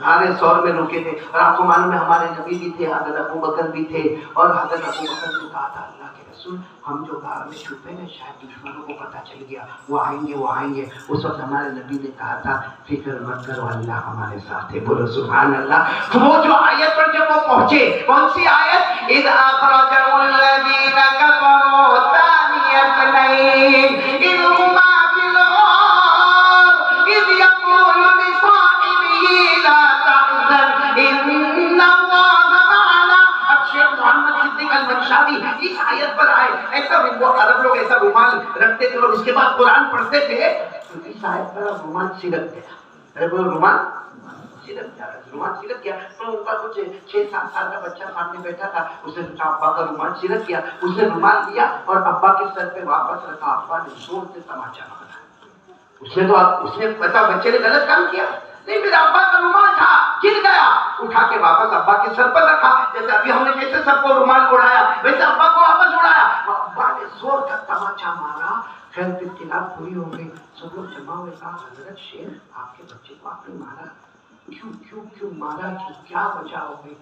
غار ثور میں رکے تھے، اور آپ کو معلوم ہے ہمارے نبی بھی تھے، حضرت ابو بکر بھی تھے، اور حضرت ابو بکر نے کہا تھا اللہ کے رسول ہم جو غار میں چھپے نا شاید دشمنوں کو پتہ چل گیا، وہ آئیں گے۔ اس وقت ہمارے نبی نے کہا تھا فکر مت کرو اللہ ہمارے ساتھ ہے، بولو سبحان اللہ۔ وہ جو آیت پر جب وہ پہنچے، کون سی آیت؟ اذ اخرجه الذین کفروا ثانی اثنین اذ هما فی الغار اذ یقول لصاحبه لا تحزن ان اللہ معنا۔ اب شیخ محمد صدیق المنشاوی اس آیت پر آئے، ایسا وہ عرب لوگ ایسا رومال رکھتے تھے اور اس کے بعد قرآن پڑھتے تھے، تو اس آیت پر رومال سلک گیا، ارے وہ رومال سلک گیا، رومال سلک گیا، تو ان کا کچھ 6-7 سال کا بچہ سامنے بیٹھا تھا، اس نے کہا ابا کا رومال سلک گیا، اس نے رومال لیا اور ابا کے سر پہ واپس رکھا، ابا نے زور سے تماچا مارا۔ اس نے پتا بچے نے غلط کام کیا، نہیں میرا ابا کا رومال تھا گر گیا، اٹھا کے واپس ابا کے سر پر رکھا، جیسے ابھی ہم نے کیسے سب کو رومال اڑایا ویسے ابا کو واپس اڑایا، ابا نے زور کا تماچا مارا۔ خیر پھر خلاف پوری ہو گئی، سب لوگ جمع ہوئے، کہا حضرت شیخ آپ کے بچے کو آپ نے مارا کیوں مارا، کیا وجہ ہو گئی؟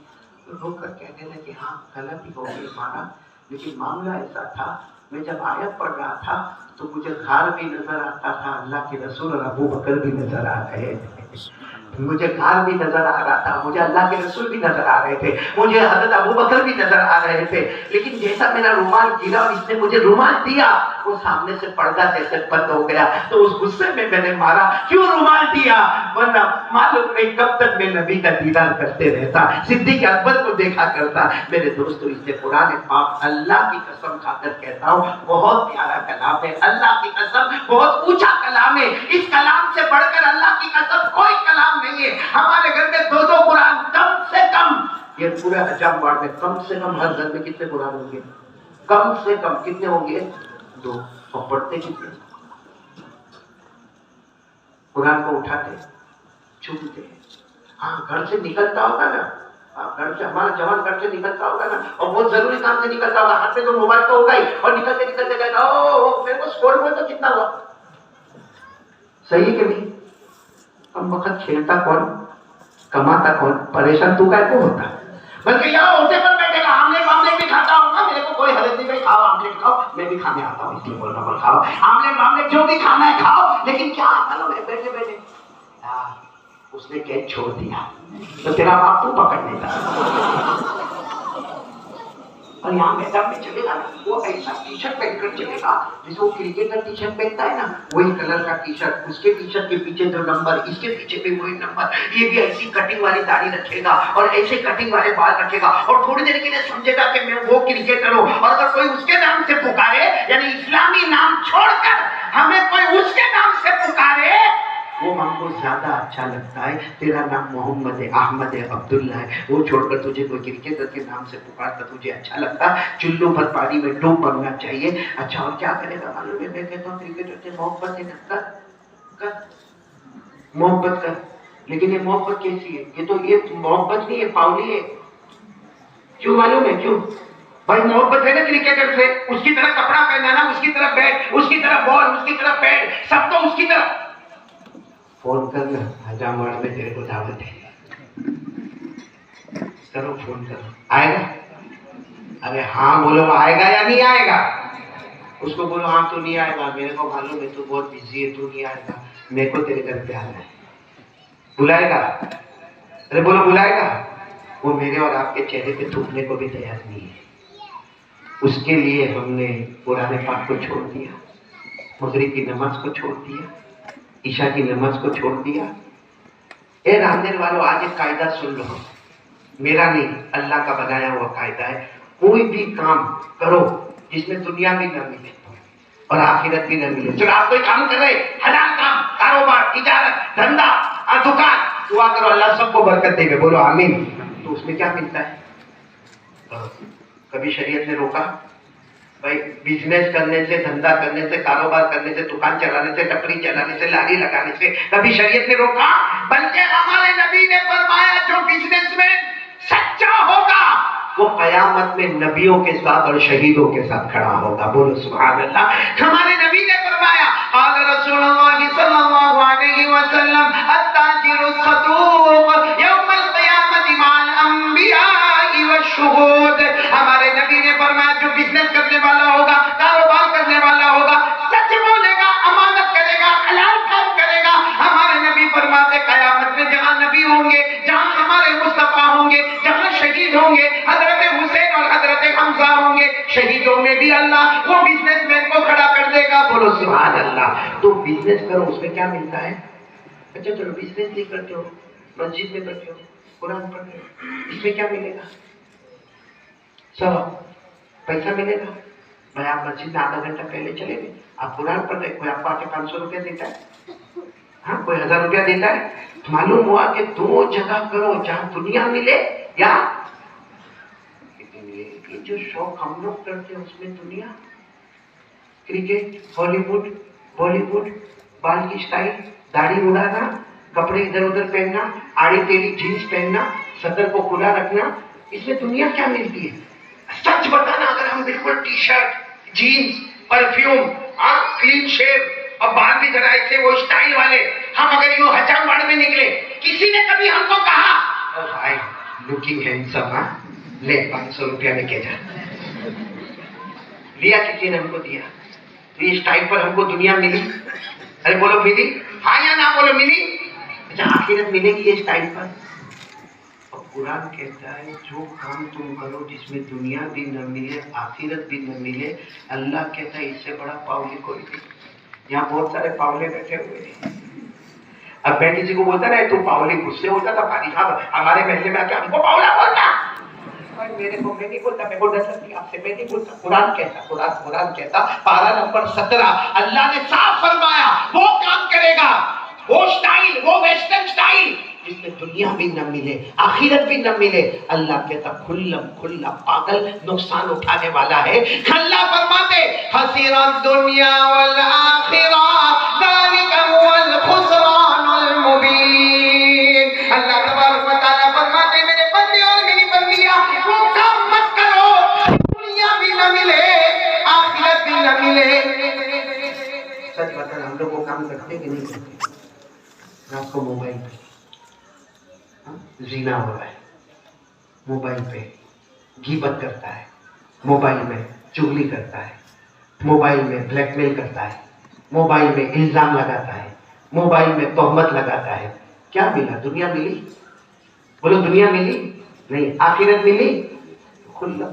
رو کر کہنے لگے ہاں غلط ہی ہو گئی مارا، لیکن معاملہ ایسا تھا میں جب آیت پڑھ رہا تھا تو مجھے غار بھی نظر آتا تھا، اللہ کے رسول اور ابو بکر بھی نظر آ رہے تھے، مجھے غار بھی نظر آ رہا تھا، مجھے اللہ کے رسول بھی نظر آ رہے تھے، مجھے حضرت ابو بکر بھی نظر آ رہے تھے، لیکن جیسا میرا رومال گرا اور اس نے مجھے رومال دیا وہ سامنے سے پردہ جیسے بند ہو گیا، تو اس غصے میں نے مارا، کیوں رومال دیا؟ ورنہ معلوم نہیں کب تک میں نبی کا دیدار کرتے رہتا، صدیق اکبر کو دیکھا کرتا۔ میرے دوستو اس سے قرآن پاک اللہ کی قسم کھا کر کہتا ہوں بہت پیارا کلام ہے، اللہ کی قسم بہت اونچا کلام ہے، اس کلام سے بڑھ کر اللہ کی قسم کوئی کلام نہیں ہے۔ ہمارے گھر میں 2 قرآن کم سے کم، یہ پورے حجاب واڑ میں کم سے کم ہر گھر میں کتنے قرآن ہوں گے؟ کم سے کم کتنے ہوں گے؟ 2۔ اور پڑھتے کتنے؟ قرآن کو اٹھاتے چھوٹتے، ہاں گھر سے نکلتا ہوگا نا، گھر سے ہمارا جوان گھر سے نکلتا ہوگا نا، اور بہت ضروری کام سے نکلتا ہوگا، ہاتھ میں تو موبائل تو ہوگا ہی، اور نکلتے کہتا او میرے کو اسکور میں تو کتنا ہوا؟ صحیح کہ نہیں؟ کم وقت کھیلتا کون، کماتا کون، پریشان تو کا کو ہوتا، بلکہ یہاں ہوتے پر بیٹھے گا، آملیٹ بھی کھاتا ہوں نا، میرے کو کوئی حرج نہیں، بھائی کھاؤ آملیٹ کھاؤ، میں بھی کھانے آتا ہوں اس لیے بول رہا ہوں کھاؤ آملیٹ جو بھی کھانا ہے کھاؤ، لیکن کیا معلوم ہے بیٹھے بیٹھے اس نے کیچ چھوڑ دیا تو تیرا باپ تو پکڑ لیتا، اور یہاں میدان میں چلے گا نا وہ ایسا ٹی شرٹ پہن کر چلے گا جیسے وہ کرکٹر ٹی شرٹ پہنتا ہے نا، وہی کلر کا ٹی شرٹ، اس کے ٹی شرٹ کے پیچھے جو نمبر، اس کے پیچھے بھی وہی نمبر، یہ بھی ایسی کٹنگ والی داڑھی رکھے گا اور ایسے کٹنگ والے بال رکھے گا، اور تھوڑی دیر کے لیے سمجھے گا کہ میں وہ کرکٹر ہوں، اور اگر کوئی اس کے نام سے پکارے، یعنی اسلامی نام چھوڑ کر ہمیں کوئی اس کے نام سے پکارے، وہ ہم کو زیادہ اچھا لگتا ہے، تیرا نام محمد ہے، احمد ہے، عبداللہ ہے، وہ چھوڑ کر تجھے کوئی کرکٹر کے نام سے پکارتا تجھے اچھا لگتا، چلو بھر پانی میں ڈوب مرنا چاہیے۔ اچھا اور کیا کرے گا معلوم ہے؟ میں کہتا ہوں کرکٹر سے محبت ہے نا، کر محبت کر، لیکن یہ محبت کیسی ہے؟ یہ تو یہ محبت نہیں ہے، پاؤلی ہے۔ کیوں معلوم ہے کیوں؟ بھائی محبت ہے نا کرکٹر سے، اس کی طرح کپڑا پہنانا، اس کی طرح بیٹ، اس کی طرح بال، اس کی طرح پیڈ، سب تو اس کی طرح۔ فون کرنا حجام واڑ میں تیرے کو دعوت ہے، کرو فون کرو، آئے گا؟ ارے ہاں بولو آئے گا یا نہیں آئے گا؟ اس کو بولو ہاں تو نہیں آئے گا، میرے کو معلوم ہے تو بہت بزی ہے، تو نہیں آئے گا، میرے کو تیرے گھر پہ آنا ہے، بلائے گا؟ ارے بولو بلائے گا؟ وہ میرے اور آپ کے چہرے پہ تھوکنے کو بھی تیار نہیں ہے۔ اس کے لیے ہم نے قرآن پاک کو چھوڑ دیا، مغرب کی نماز کو چھوڑ دیا، عشاء کی نماز کو چھوڑ دیا۔ اے رامدیر والو آج ایک قاعدہ سن لو، میرا نہیں اللہ کا بنایا ہوا قاعدہ ہے، کوئی بھی کام کرو جس میں دنیا بھی نہ ملے اور آخرت بھی نہ ملے۔ چلو آپ کوئی کام کر رہے، حلال کام، کاروبار، تجارت، دھندا، دکان، دعا کرو اللہ سب کو برکت دے گا، بولو آمین۔ تو اس میں کیا ملتا ہے؟ کبھی شریعت نے روکا؟ بھائی بزنس کرنے سے، دھندا کرنے سے، کاروبار کرنے سے، دکان چلانے سے، ٹپری چلانے سے، لاری لگانے سے کبھی شریعت نے روکا؟ بلکہ ہمارے نبی نے فرمایا جو بزنس میں سچا ہوگا وہ قیامت میں نبیوں کے ساتھ اور شہیدوں کے ساتھ کھڑا ہوگا، بولو سبحان اللہ۔ ہمارے نبی نے فرمایا قال رسول اللہ صلی اللہ علیہ وسلم التاجر الصدوق گے, شہیدوں میں بھی اللہ وہ بزنس مین کو کھڑا کر دے گا. بولو سبحان اللہ. تو بزنس کرو, اس میں کیا ملتا ہے؟ اچھا چلو بزنس نہیں کرتے ہو, مسجد میں کرتے ہو, قرآن پڑھتے ہو, اس میں کیا ملے گا؟ سب پیسہ ملے گا. بھائی آپ مسجد میں آدھا گھنٹہ پہلے چلے گئے, آپ قرآن پڑھ رہے, کوئی آپ کو آ کے 500 روپیہ دیتا ہے, ہاں کوئی 1000 روپیہ دیتا ہے. معلوم ہوا کہ دو جگہ کرو, جہاں دنیا ملے یا یہ جو شوق ہم لوگ کرتے ہیں اس میں دنیا. کرکٹ, ہالی ووڈ, بالی ووڈ, بال کی اسٹائل, داڑھی اڑانا, کپڑے ادھر ادھر پہننا, آڑی ٹیڑھی جینس پہننا, صدر کو کھلا رکھنا, اس میں دنیا کیا ملتی ہے؟ سچ بتانا, اگر ہم بالکل T shirt, jeans, perfume, clean shave اور بال بھی ذرا ایسے وہ اسٹائل والے, ہم اگر یوں حجام باڑ میں نکلے, کسی نے کبھی ہم کو کہا بھائی لکنگ ہینڈسم, لے 500 روپیہ لے کے جا, لیا کسی نے ہم کو دیا؟ تو یہ اسٹائل پر ہم کو دنیا ملی؟ ارے بولو ملی, ہاں یا نہ بولو ملی. اچھا آخرت ملے گی یہ اسٹائل پر؟ قرآن کہتا ہے جو کام تم کرو جس میں دنیا بھی نہ ملے آخرت بھی نہ ملے, اللہ کہتا ہے اس سے بڑا پاؤلی کوئی نہیں. یہاں بہت سارے پاؤلے بیٹھے ہوئے ہیں. اب میں کسی کو بولتا نا تو پاؤلی, غصے ہوتا تھا بھائی صاحب ہمارے محلے میں آ کے ہم کو پاؤلا بولتا. میرے کو میں نہیں بولتا, میں کو ڈر لگتی آپ سے, میں نہیں بولتا. قرآن کہتا پارہ نمبر 17, اللہ نے صاف فرمایا وہ کام کرے گا, وہ اسٹائل, وہ ویسٹرن اسٹائل جس میں دنیا بھی نہ ملے آخرت بھی نہ ملے. اللہ کہتا کھلا پاگل نقصان اٹھانے والا ہے. اللہ فرماتے حسیر الدنیا والآخرہ ذالک هو الخسران المبین. اللہ تبارک و تعالیٰ فرماتے میرے بندے اور میری بندیاں وہ کام مت کرو دنیا بھی نہ ملے آخرت بھی نہ ملے. سچ بتانا ہم لوگ وہ کام کرتے کہ نہیں کرتے؟ رات کو موبائل پہ زنا ہو رہا ہے, موبائل پہ غیبت کرتا ہے, موبائل میں چغلی کرتا ہے, موبائل میں بلیک میل کرتا ہے, موبائل میں الزام لگاتا ہے, موبائل میں تہمت لگاتا ہے. کیا ملا؟ دنیا ملی؟ بولو دنیا ملی نہیں, آخرت ملی؟ کھلا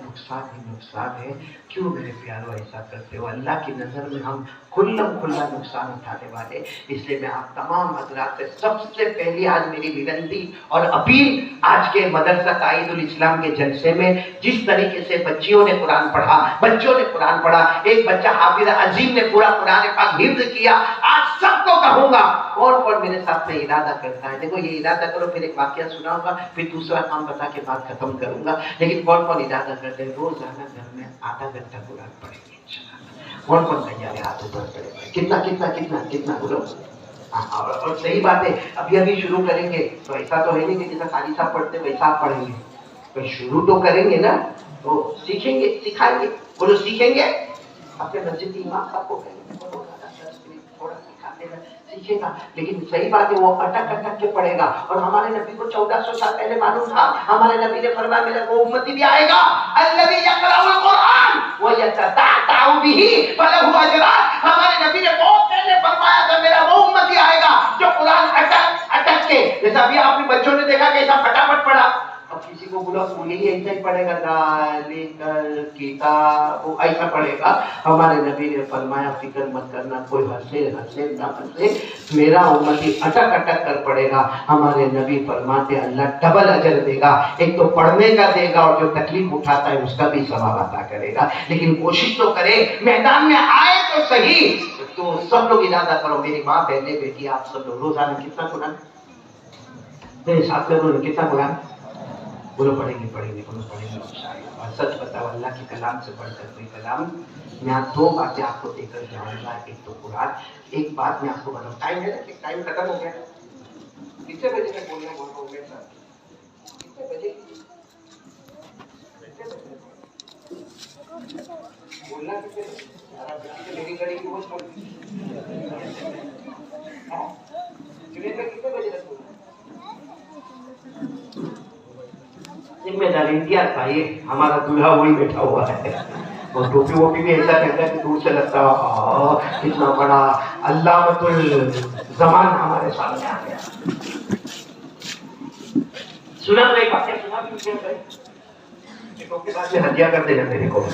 نقصان ہی نقصان ہے. کیوں میرے پیارو ایسا کرتے ہو؟ اللہ کی نظر میں ہم کھلا نقصان اٹھانے والے. اس لیے میں آپ تمام حضرات سے سب سے پہلی آج میری ونتی اور اپیل, آج کے مدرسہ تائید الاسلام کے جلسے میں جس طریقے سے بچیوں نے قرآن پڑھا, ایک بچہ حافظ عظیم نے پورا قرآن پاک حفظ کیا. آج سب کو کہوں گا کون میرے ساتھ میں ارادہ کرتا ہے. دیکھو یہ ارادہ کرو, پھر ایک واقعہ سناؤں گا, پھر دوسرا کام بتا کے بات ختم کروں گا. لیکن کون ارادہ کرتے ہیں روزانہ گھر میں آدھا گھنٹہ قرآن پڑھیں گے انشاءاللہ؟ کون تیار ہے ہاتھ اوپر کرے؟ کتنا بولو. اور صحیح بات ہے, ابھی شروع کریں گے تو ایسا تو ہے نہیں کہ جیسا قاری صاحب پڑھتے ویسا آپ پڑھیں گے. تو شروع تو کریں گے نا, تو سیکھیں گے, سکھائیں گے. بولو سیکھیں گے. اپنے مسجد کی امام صاحب کو کہیں گے تھوڑا سکھاتے ہیں, سیکھے گا. لیکن صحیح بات ہے وہ اٹک کے پڑھے گا. اور ہمارے نبی کو 1400 سال پہلے معلوم تھا. ہمارے نبی نے فرمایا میرا وہ امتی بھی آئے گا الذی یقرأ القرآن ویتتعتع بہ فلہ اجران. ہمارے نبی نے بہت پہلے فرمایا تھا میرا وہ امتی آئے گا جو قرآن اٹک کے, جیسا ابھی آپ نے بچوں نے دیکھا کہ ایسا پھٹافٹ پڑھا. اب کسی کو بولا وہ یہی ایسا ہی پڑھے گا, ذالک الکتاب وہ ایسا پڑھے گا. ہمارے نبی نے فرمایا فکر مت کرنا, کوئی ہنسے نہ ہنسے, میرا امتی اٹک کر پڑھے گا. ہمارے نبی فرماتے اللہ ڈبل اجر دے گا, ایک تو پڑھنے کا دے گا اور جو تکلیف اٹھاتا ہے اس کا بھی ثواب عطا کرے گا. لیکن کوشش تو کرے, میدان میں آئے تو صحیح. تو سب لوگ ارادہ کرو, میری ماں بہنیں بیٹی آپ سب لوگ روزانہ کتنا قرآن میرے ساتھ میں بولو, کتنا قرآن بولو پڑھیں گے. اور سچ بتاؤ اللہ کے کلام سے بڑھ کر کوئی کلام. میں آپ 2 باتیں آپ کو دے کر جاؤں گا. ایک تو قرآن, ایک بات میں آپ کو بتاؤں. ٹائم ہے نا, ٹائم ختم ہو گیا. کتنے بجے میں بولنا بول رہا ہوں میرے ساتھ؟ کتنے بجے بولنا کتنے بجے؟ میری گاڑی کی وہ کتنے بجے تک بولنا؟ ذمہ داری امتیاز بھائی, ہمارا دولہا وہی بیٹھا ہوا ہے اور ٹوپی ووپی بھی ایسا کہتا ہے کہ دور سے لگتا ہے کتنا بڑا علامۃ الزمان ہمارے سامنے آ گیا. سنا نہیں باتیں, سنا بھی کے بعد میں ہدیہ کر دینا میرے کو.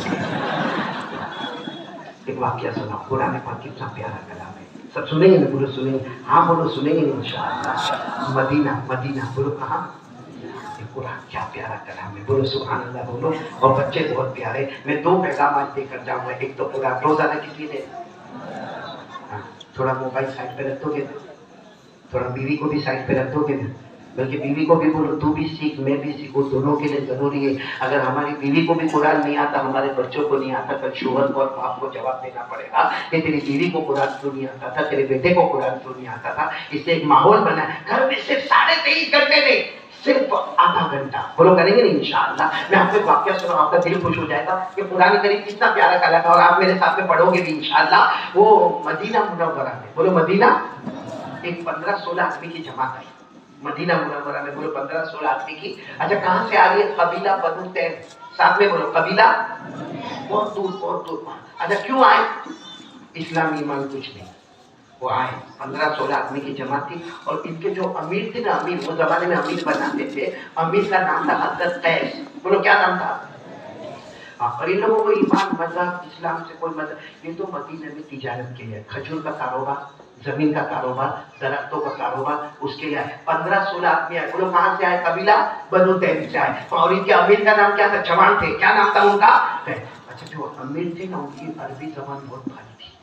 ایک واقعہ سنا, قرآن پاک کتنا پیارا کلام ہے. سب سنیں گے نا؟ بولو سنیں گے. ہاں بولو سنیں گے انشاءاللہ. مدینہ, مدینہ بولو کہاں. قرآن کیا پیارا کلام ہے. بولو سبحان اللہ بولو. اور بچے بہت پیارے. میں 2 پیغامات دے کر جاؤں گا. ایک تو قرآن روزانہ کسی نے تھوڑا موبائل سائڈ پہ رکھ دو گے, تھوڑا بیوی کو بھی سائڈ پہ رکھ دو گے, بلکہ بیوی کو بھی بولو تو بھی سیکھ میں بھی سیکھوں, دونوں کے لیے ضروری ہے. اگر ہماری بیوی کو بھی قرآن نہیں آتا, ہمارے بچوں کو نہیں آتا, تو شوہر کو اور باپ کو جواب دینا پڑے گا کہ تیری بیوی کو قرآن کیوں نہیں آتا تھا, تیرے بیٹے کو قرآن کیوں نہیں آتا تھا. اس سے ایک ماحول بنا ہے. گھر میں صرف 23.5 گھنٹے نہیں, صرف آدھا گھنٹہ بولو کریں گے نہیں انشاءاللہ. میں آپ کو ایک واقعہ سناؤں, آپ کا دل خوش ہو جائے گا کہ قرآن کریم کتنا پیارا کلام ہے, اور آپ میرے ساتھ میں پڑھو گے بھی انشاءاللہ. وہ مدینہ منورہ میں, بولو مدینہ, ایک 15-16 آدمی کی جماعت آئی مدینہ منورہ میں. بولو 15-16 آدمی کی. اچھا کہاں سے آ رہی ہے؟ قبیلہ بنو تیم. ساتھ میں بولو قبیلہ, بہت دور بہت دور. اچھا کیوں آئے؟ اسلام ایمان کچھ نہیں, وہ آئے 15-16 آدمی کی جماعت تھی. اور ان کے جو امیر تھے نا, امیر وہ زمانے میں امیر بناتے تھے, امیر کا نام تھا حضرت قیس. بولو کیا نام تھا؟ اور ان لوگوں کو ایمان مذہب اسلام سے کوئی مذہب. یہ تو مدینہ میں تجارت کے لیے, کھجور کا کاروبار, زمین کا کاروبار, درختوں کا کاروبار, اس کے لیے آئے 15-16 آدمی آئے. بولو کہاں سے آئے؟ قبیلہ بنو تیم سے آئے. اور ان کے امیر کا نام کیا تھا؟ جوان تھے. کیا نام تھا ان کا؟ اچھا جو امیر تھے نا, ان کی عربی زبان بہت بھاری تھی.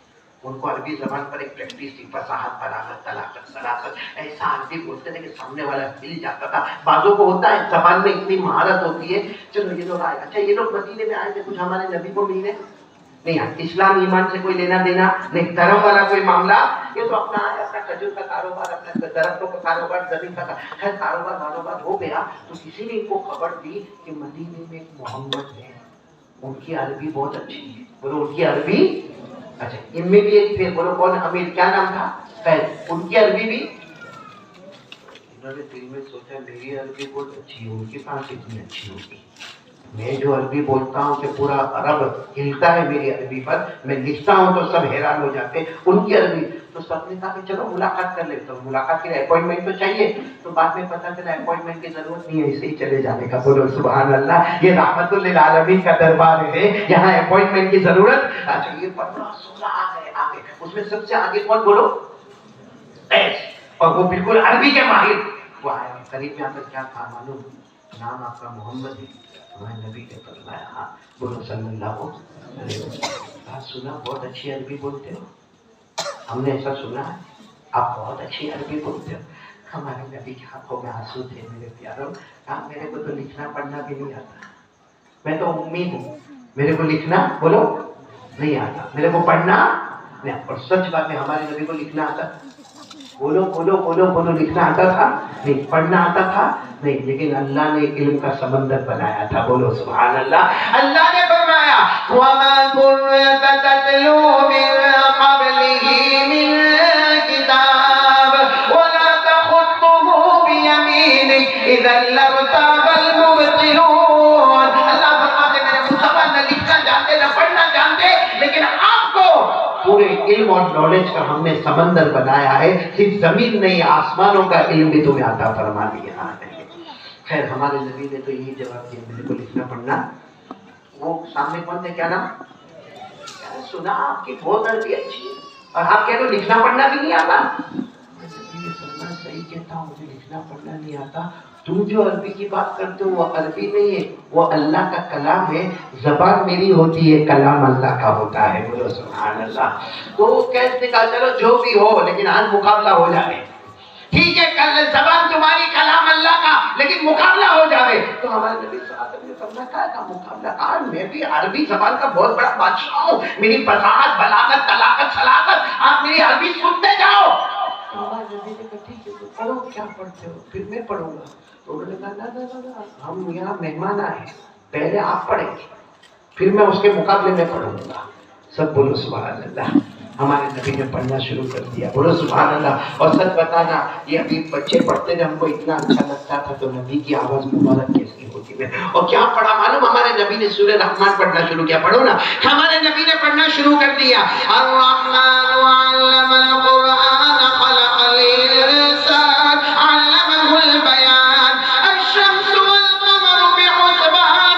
ان کو عربی زبان پر ایک پریکٹس تھی, فصاحت, بلاغت, طلاقت, صراحت. ایسا عربی بولتے تھے کہ سامنے والا ہل جاتا تھا. بعضوں کو ہوتا ہے زبان میں اتنی مہارت ہوتی ہے. چلو یہ لوگ آئے. اچھا یہ لوگ مدینے میں آئے تھے, کچھ ہمارے نبی کو ملنے نہیں آئے. اسلام ایمان سے کوئی لینا دینا نہیں, دھرم والا کوئی معاملہ. یہ تو اپنا آیا, اپنا کھجور کا کاروبار, اپنا درختوں کا کاروبار, زمین کا خیر کاروبار ہو گیا. تو کسی نے ان کو خبر دی کہ مدینے میں ایک محمد ہے, ان کی عربی بہت اچھی ہے. بولو ان کی عربی. اچھا ان میں بھی ایک تھے, بولو کون؟ امیر. کیا نام تھا؟ خیر. ان کی عربی بھی, انہوں نے دل میں سوچا میری عربی بہت اچھی ہے, ان کی کہاں کتنی اچھی ہوگی. میں جو عربی بولتا ہوں کہ پورا عرب ہلتا ہے میری عربی پر, میں لکھتا ہوں تو سب حیران ہو جاتے ہیں. ان کی عربی. تو سب نے کہا کہ چلو ملاقات کر لیتا ہوں. ملاقات کے لیے اپوائنٹمنٹ تو چاہیے. تو بعد میں پتا چلا اپوائنٹمنٹ کی ضرورت نہیں ہے, اسے ہی چلے جانے کا. بولو سبحان اللہ. یہ رحمت للعالمین کا دربار ہے, یہاں اپوائنٹمنٹ کی ضرورت. اچھا یہ 15-16 آگے. اس میں سب سے آگے کون؟ بولو قیس. اور وہ بالکل عربی کے ماہر. وہ آیا قریب میں آ کر کیا کہا معلوم؟ نام آپ کا محمد ہے. ہمارے نبی نے فرمایا ہاں. بولو صلی اللہ علیہ وسلم. سنا بہت اچھی عربی بولتے ہو, ہم نے ایسا سنا ہے, آپ بہت اچھی عربی بولتے ہو. ہمارے نبی کی آنکھوں میں آنسو تھے میرے پیاروں. کہا میرے کو تو لکھنا پڑھنا بھی نہیں آتا, میں تو امید ہوں, میرے کو لکھنا بولو نہیں آتا, میرے کو پڑھنا نہیں. اور سچ بات ہے, ہمارے نبی کو لکھنا آتا. بولو بولو بولو بولو. لکھنا آتا تھا نہیں, پڑھنا آتا تھا نہیں, لیکن اللہ نے علم کا سمندر بنایا تھا. بولو سبحان اللہ. اللہ نے فرمایا وَمَا كُنْتَ تَتْلُو مِن قَبْلِهِ مِن كِتَابٍ وَلَا تَخُطُّهُ بِيَمِينِكَ إِذًا لَّارْتَابَ الْمُبْطِلُونَ. اللہ فرماتے میرے مصطفیٰ نہ لکھنا جانتے نہ پڑھنا جانتے, لیکن آپ کو پورے علم اور نالج کا ہم نے سمندر بنایا ہے. صرف زمین نہیں, آسمانوں کا علم بھی تمہیں عطا فرما دیا ہے. خیر ہمارے نبی نے تو یہی جواب دیا, میرے کو لکھنا پڑھنا. وہ سامنے کون تھے, کیا نام؟ سنا آپ کی بہت عربی اچھی ہے, اور آپ کہہ رہے ہو لکھنا پڑھنا بھی نہیں آتا. صحیح کہتا ہوں, مجھے لکھنا پڑھنا نہیں آتا. تم جو عربی کی بات کرتے ہو وہ عربی نہیں ہے, وہ اللہ کا کلام ہے. زبان میری ہوتی ہے, کلام اللہ کا ہوتا ہے. بولو سبحان اللہ. تو کہتے کہا چلو جو بھی ہو, لیکن آج مقابلہ ہو جائے. ٹھیک ہے, کل زبان تمہاری, کلام اللہ کا, لیکن مقابلہ ہو جائے. تو ہمارے نبی صلی اللہ علیہ وسلم نے فرمایا کا مقابلہ. آج میں بھی عربی زبان کا بہت بڑا بادشاہ ہوں, میری فصاحت, بلاغت, طلاقت, صلاحت, آپ میری عربی سنتے جاؤ. ہمارے نبی نے کہا ٹھیک ہے, تو پڑھو کیا پڑھتے ہو, پھر میں پڑھوں گا. تو انہوں نے کہا نہ, ہم یہاں مہمان آئے, پہلے آپ پڑھیں گے, پھر میں اس کے مقابلے میں پڑھوں گا. سب بولو سبحان اللہ. ہمارے نبی نے پڑھنا شروع کر دیا. بولو سبحان اللہ. اور سچ بتانا, یہ ابھی بچے پڑھتے تھے, ہم کو اتنا اچھا لگتا تھا. تو نبی کی آواز مبارک کیسی ہوتی ہے. اور کیا پڑھا معلوم؟ ہمارے نبی نے سورہ رحمان پڑھنا شروع کیا. پڑھو نا. ہمارے نبی نے پڑھنا شروع کر دیا. الرحمن علم القرآن خلق الانسان علمه البیان الشمس والقمر بحسبان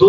2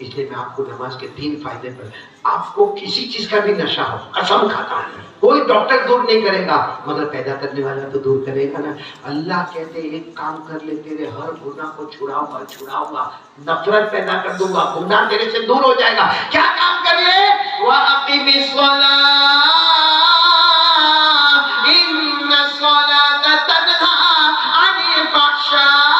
اس لیے میں آپ کو نماز کے 3 فائدے پر، آپ کو کسی چیز کا بھی نشہ ہو، قسم کھاتا ہوں کوئی ڈاکٹر دور نہیں کرے گا مگر پیدا کرنے والا تو دور کرے گا نا۔ اللہ کہتے ایک کام کر لے، تیرے ہر گناہ کو چھڑاؤں گا، نفرت پیدا کر دوں گا، گناہ تیرے سے دور ہو جائے گا۔ کیا کام کر لے؟ وَأَقِمِ الصَّلَاةَ إِنَّ الصَّلَاةَ تَنْهَىٰ عَنِ الْفَحْشَاءِ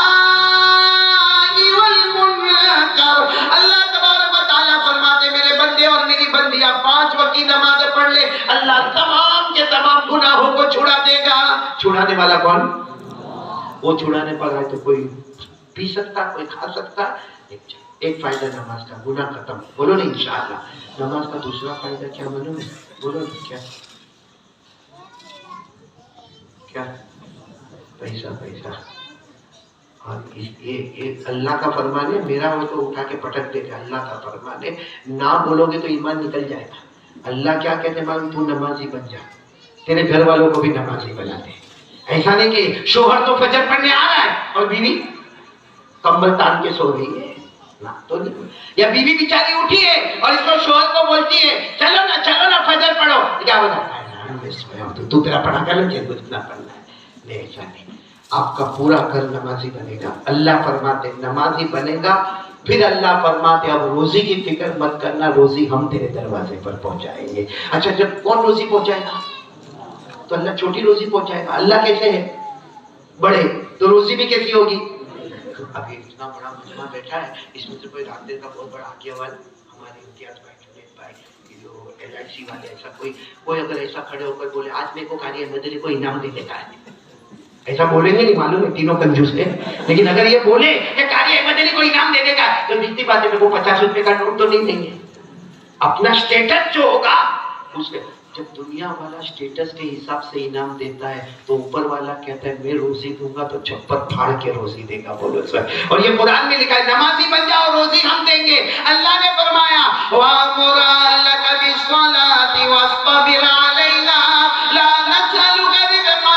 وَالْمُنكَرِ۔ اللہ تبارک و تعالیٰ فرماتے میرے بندے اور میری بندیاں 5 وقت کی نماز پڑھ لے، اللہ تمام کے تمام گناہوں کو چھڑا دے گا۔ چھڑانے والا کون؟ وہ چھڑانے پر آئے تو کوئی پی سکتا، کوئی کھا سکتا۔ ایک فائدہ نماز کا، گناہ ختم۔ بولو نا انشاءاللہ۔ نماز کا دوسرا فائدہ کیا معلوم ہے؟ بولو نا کیا؟ کیا؟ پیسہ۔ اور یہ اللہ کا فرمان ہے، میرا ہو تو اٹھا کے پٹک دے گا، اللہ کا فرمان ہے۔ نہ بولو گے تو ایمان نکل جائے گا۔ اللہ کیا کہتے ہیں معلوم؟ تو نمازی بن جا، تیرے گھر والوں کو بھی نمازی بنا دے۔ ایسا نہیں کہ شوہر تو فجر پڑھنے آ رہا ہے اور بیوی کمبل تان کے سو رہی ہے، نہ تو نہیں۔ یا بیوی بیچاری اٹھی ہے اور اس کو شوہر کو بولتی ہے چلو نا فجر پڑھو، کیا بتا تو تیرا پڑھا کر لیں کو جتنا پڑھنا ہے۔ نہیں، ایسا نہیں، آپ کا پورا گھر نمازی بنے گا۔ اللہ فرماتے نمازی بنے گا، پھر اللہ فرماتے اب روزی کی فکر مت کرنا، روزی ہم تیرے دروازے پر پہنچائیں گے۔ اچھا جب کون روزی پہنچائے گا؟ تو اللہ چھوٹی روزی پہنچائے گا۔ اللہ کیسے ہے؟ بڑے، تو روزی بھی کیسی ہوگی؟ ابھی اتنا بڑا مجمع بیٹھا ہے، اس میں سے کوئی رابطے کا بہت بڑا آگے والا ہمارے امتیاز بھائی، جنید بھائی، جو LIC والے، ایسا کوئی اگر ایسا کھڑے ہو کر بولے آج میرے کو قاری مدنی کو انعام دے دیتا ہے، ایسا بولیں گے نہیں، معلوم ہے تینوں کنجوس ہیں، لیکن اگر یہ بولے کہ قاری مدنی کو انعام دے دے گا تو جتنی بات ہے، وہ 50 روپے کا نوٹ تو نہیں دیں گے۔ اپنا اسٹیٹس جو ہوگا اس کے، جب دنیا والا اسٹیٹس کے حساب سے انعام دیتا ہے تو اوپر والا کہتا ہے میں روزی دوں گا تو چھپر پھاڑ کے روزی دے گا۔ بولو سر، اور یہ قرآن میں لکھا ہے نمازی بن جاؤ روزی ہم دیں گے۔ اللہ نے فرمایا وَأَمُرْ أَهْلَكَ بِالصَّلَاةِ وَاصْطَبِرْ عَلَيْهَا لَا نَسْأَلُكَ رِزْقًا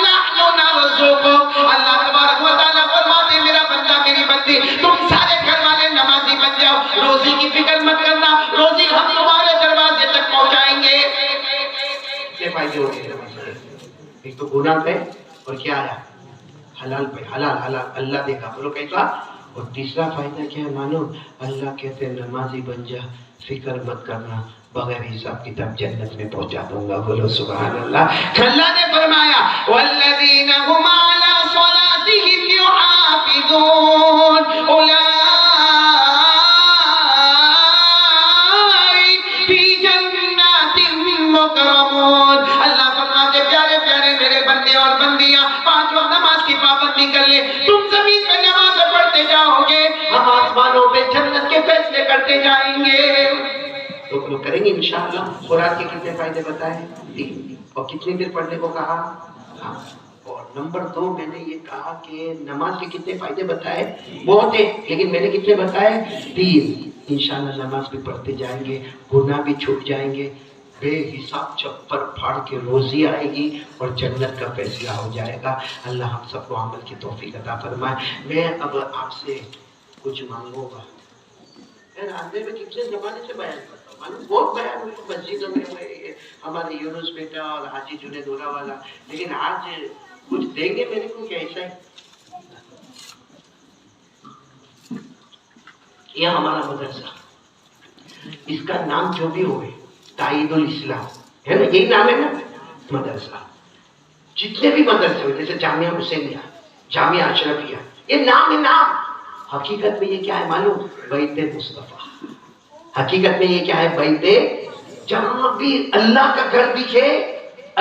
نَحْنُ نَرْزُقُكَ۔ اللہ تبارک و تعالیٰ فرماتے میرا بندہ میری بندی تم سارے گھر والے نمازی بن جاؤ، روزی کی فکر مت کرنا، روزی ہم تمہارے دروازے تک پہنچائیں گے۔ فائدے ہوتے ہیں، ایک تو گناہ پہ اور کیا آیا؟ حلال پہ، حلال اللہ دے گا۔ بولو کیسا؟ اور تیسرا فائدہ کیا ہے معلوم؟ اللہ کہتے ہیں نمازی بن جا، فکر مت کرنا، بغیر حساب کتاب جنت میں پہنچا دوں گا۔ بولو سبحان اللہ۔ اللہ نے فرمایا والذین هم علی صلاتهم یحافظون مکرمون۔ اللہ فرماتے پیارے پیارے میرے بندے اور بندیاں 5 وقت نماز کی پابندی کر لے، تم زمین پہ نماز پڑھتے جاؤ گے، ہم آسمانوں پہ جنت کے فیصلے کرتے جائیں گے۔ تو لوگ کریں گے انشاءاللہ۔ قرآن کے کتنے فائدے بتائے؟ 3۔ اور کتنی دیر پڑھنے کو کہا؟ اور نمبر 2 میں نے یہ کہا کہ نماز کے کتنے فائدے بتائے؟ بہت ہیں، لیکن میں نے کتنے بتائے؟ 3۔ انشاءاللہ نماز بھی پڑھتے جائیں گے، گناہ بھی چھوٹ جائیں گے، بے حساب چپر پھاڑ کے روزی آئے گی اور جنت کا فیصلہ ہو جائے گا۔ اللہ ہم سب کو عمل کی توفیق عطا فرمائے۔ میں اب آپ سے کچھ مانگوں گا۔ میں کتنے زمانے سے بیان کرتا ہوں، معلوم بہت بیان ہوئے مسجدوں میں ہوئے، ہمارے یونس بیٹا اور حاجی جنید اولا والا، لیکن آج کچھ دیں گے میرے کو کہ ایسا ہے؟ یہ ہمارا مدرسہ، اس کا نام جو بھی ہوئے تائید الاسلام ہے نا، یہی نام ہے نا مدرسہ۔ جتنے بھی مدرسے ہوئے جیسے جامعہ حسینیہ، جامعہ اشرفیہ، یہ نام ہے نام، حقیقت میں یہ کیا ہے معلوم؟ بیت مصطفیٰ۔ حقیقت میں یہ کیا ہے؟ بیت، جہاں بھی اللہ کا گھر دکھے،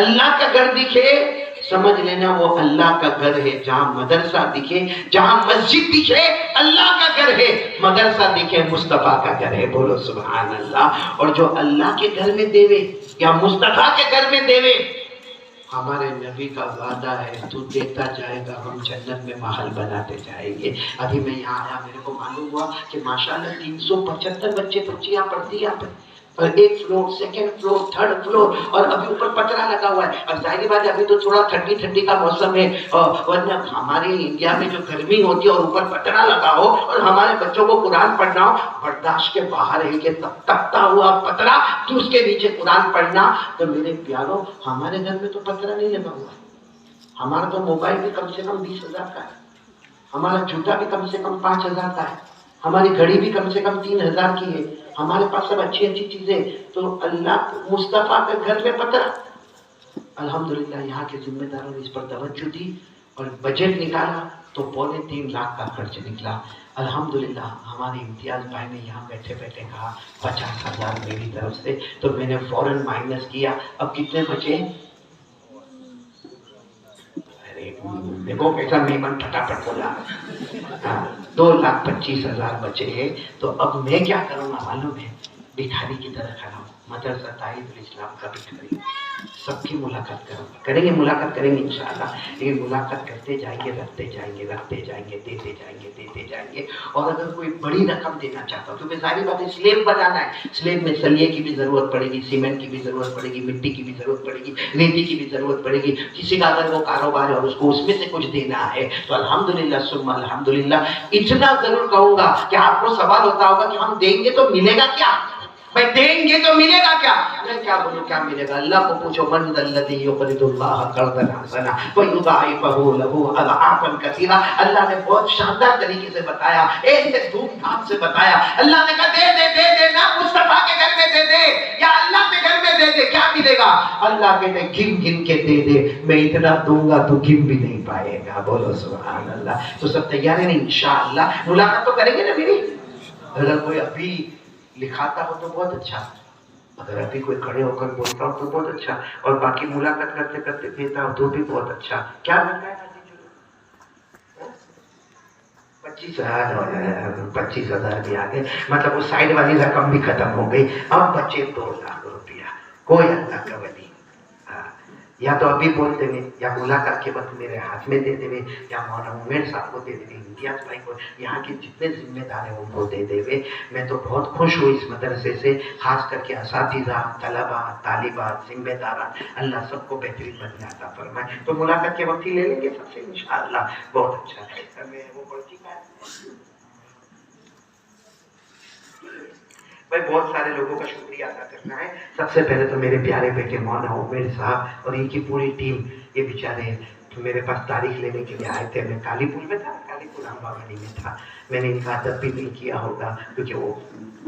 اللہ کا گھر دکھے سمجھ لینا وہ اللہ کا گھر ہے۔ جہاں مدرسہ دکھے، جہاں مسجد دکھے اللہ کا گھر ہے، مدرسہ دکھے مصطفیٰ کا گھر ہے۔ بولو سبحان اللہ۔ اور جو اللہ کے گھر میں دیوے یا مصطفیٰ کے گھر میں دیوے، ہمارے نبی کا وعدہ ہے تو دیتا جائے گا، ہم جنت میں محل بناتے جائیں گے۔ ابھی میں یہاں آیا، میرے کو معلوم ہوا کہ ماشاءاللہ 375 بچے بچیاں پڑھتی ہیں یہاں پہ۔ اور ایک floor, second floor, third floor, اور ابھی اوپر پترا لگا ہوا ہے. اب ظاہر بات ہے ابھی تو تھوڑا ٹھنڈی کا موسم ہے، ورنہ ہمارے انڈیا میں جو گرمی ہوتی ہے اور اوپر پترا لگا ہو اور ہمارے بچوں کو قرآن پڑھنا ہو، برداشت کے باہر ہے کہ تپتا ہوا پترا تو اس کے نیچے قرآن پڑھنا. تو میرے پیاروں، ہمارے گھر میں تو پترا نہیں لگا ہوا ہے. ہمارا تو موبائل بھی کم سے کم 20,000 کا ہے، ہمارا جوتا بھی کم سے کم 5,000 کا ہے، ہماری گھڑی بھی کم سے کم 3,000 کی ہے. ہمارے پاس سب اچھی چیزیں. تو اللہ مصطفیٰ کے گھر میں پتہ. الحمدللہ یہاں کے ذمہ داروں نے اس پر توجہ دی اور بجٹ نکالا تو 3.25 لاکھ کا خرچ نکلا. الحمدللہ ہمارے امتیاز بھائی نے یہاں بیٹھے بیٹھے کہا 50,000 میری طرف سے، تو میں نے فوراً مائنس کیا. اب کتنے بچے؟ دیکھو کیسا میمن پھٹافٹ بولا. 2,25,000 بچے ہیں. تو اب میں کیا کروں گا معلوم ہے؟ بھکاری کی طرح کھڑا ہوں. مدرسہ تائید الاسلام کا بھکاری. سب کی ملاقات کروں گا، کریں گے، ملاقات کریں گے انشاءاللہ. لیکن ملاقات کرتے جائیں گے، رکھتے جائیں گے، رکھتے جائیں گے، دیتے جائیں گے، دیتے جائیں گے. اور اگر کوئی بڑی رقم دینا چاہتا ہوں، کیونکہ ظاہری بات ہے سلیب بنانا ہے، سلیب میں سلیے کی بھی ضرورت پڑے گی، سیمنٹ کی بھی ضرورت پڑے گی، مٹی کی بھی ضرورت پڑے گی، ریتی کی بھی ضرورت پڑے گی. کسی کا اگر وہ کاروبار ہے اور اس کو اس میں سے کچھ دینا ہے تو الحمدللہ ثم الحمدللہ. اتنا ضرور کہوں گا کہ آپ کو سوال ہوتا ہوگا کہ ہم دیں گے تو ملے گا کیا؟ بھائی دیں گے تو ملے گا کیا؟ میں کیا بولوں کیا ملے گا؟ اللہ کو پوچھو، من ذا الذی یقرض اللہ قرضا حسنا فیضاعفہ لہ اضعافا کثیرہ. اللہ نے بہت شاندار طریقے سے بتایا، ایسے دھوم دھام سے بتایا. اللہ نے کہا دے دے دے دے نا، مصطفیٰ کے گھر میں دے دے یا اللہ کے گھر میں دے دے، کیا ملے گا؟ اللہ کہتے گن گن کے دے دے، میں اتنا دوں گا تو گن بھی نہیں پائے گا. بولو سبحان اللہ. تو سب تیار ہیں انشاءاللہ؟ ملاقات تو کریں گے نا میری. اگر کوئی ابھی لکھاتا ہو تو بہت اچھا، اگر ابھی کوئی کھڑے ہو کر بولتا ہو تو بہت اچھا، اور باقی ملاقات کرتے کرتے دیتا ہو تو بھی بہت اچھا. کیا بن رہا ہے؟ 25,000 بھی آگے، مطلب وہ سائڈ والی رقم بھی ختم ہو گئی. اب بچے 2 لاکھ روپیہ. کوئی اللہ کا ولی یا تو ابھی بول دے یا ملاقات کے وقت میرے ہاتھ میں دے دے، یا مولانا عمیر صاحب کو دے دے، امتیاز بھائی کو، یہاں کے جتنے ذمہ دار ہیں ان کو دے دے. میں تو بہت خوش ہوں اس مدرسے سے، خاص کر کے اساتذہ، طلباء، طالبات، ذمہ داران، اللہ سب کو بہترین بن عطا فرمائے. تو ملاقات کے وقت ہی لے لیں گے سب سے انشاءاللہ. بہت اچھا ہے. میں وہ پڑھتی بھائی بہت سارے لوگوں کا شکریہ ادا کرنا ہے. سب سے پہلے تو میرے پیارے بیٹے مولانا عمیر صاحب اور ان کی پوری ٹیم. یہ بیچارے میرے پاس تاریخ لینے کے لیے آئے تھے. میں کالی پور میں تھا، کالی پور امباولی میں تھا. میں نے ان کا ادب بھی نہیں کیا ہوگا کیونکہ وہ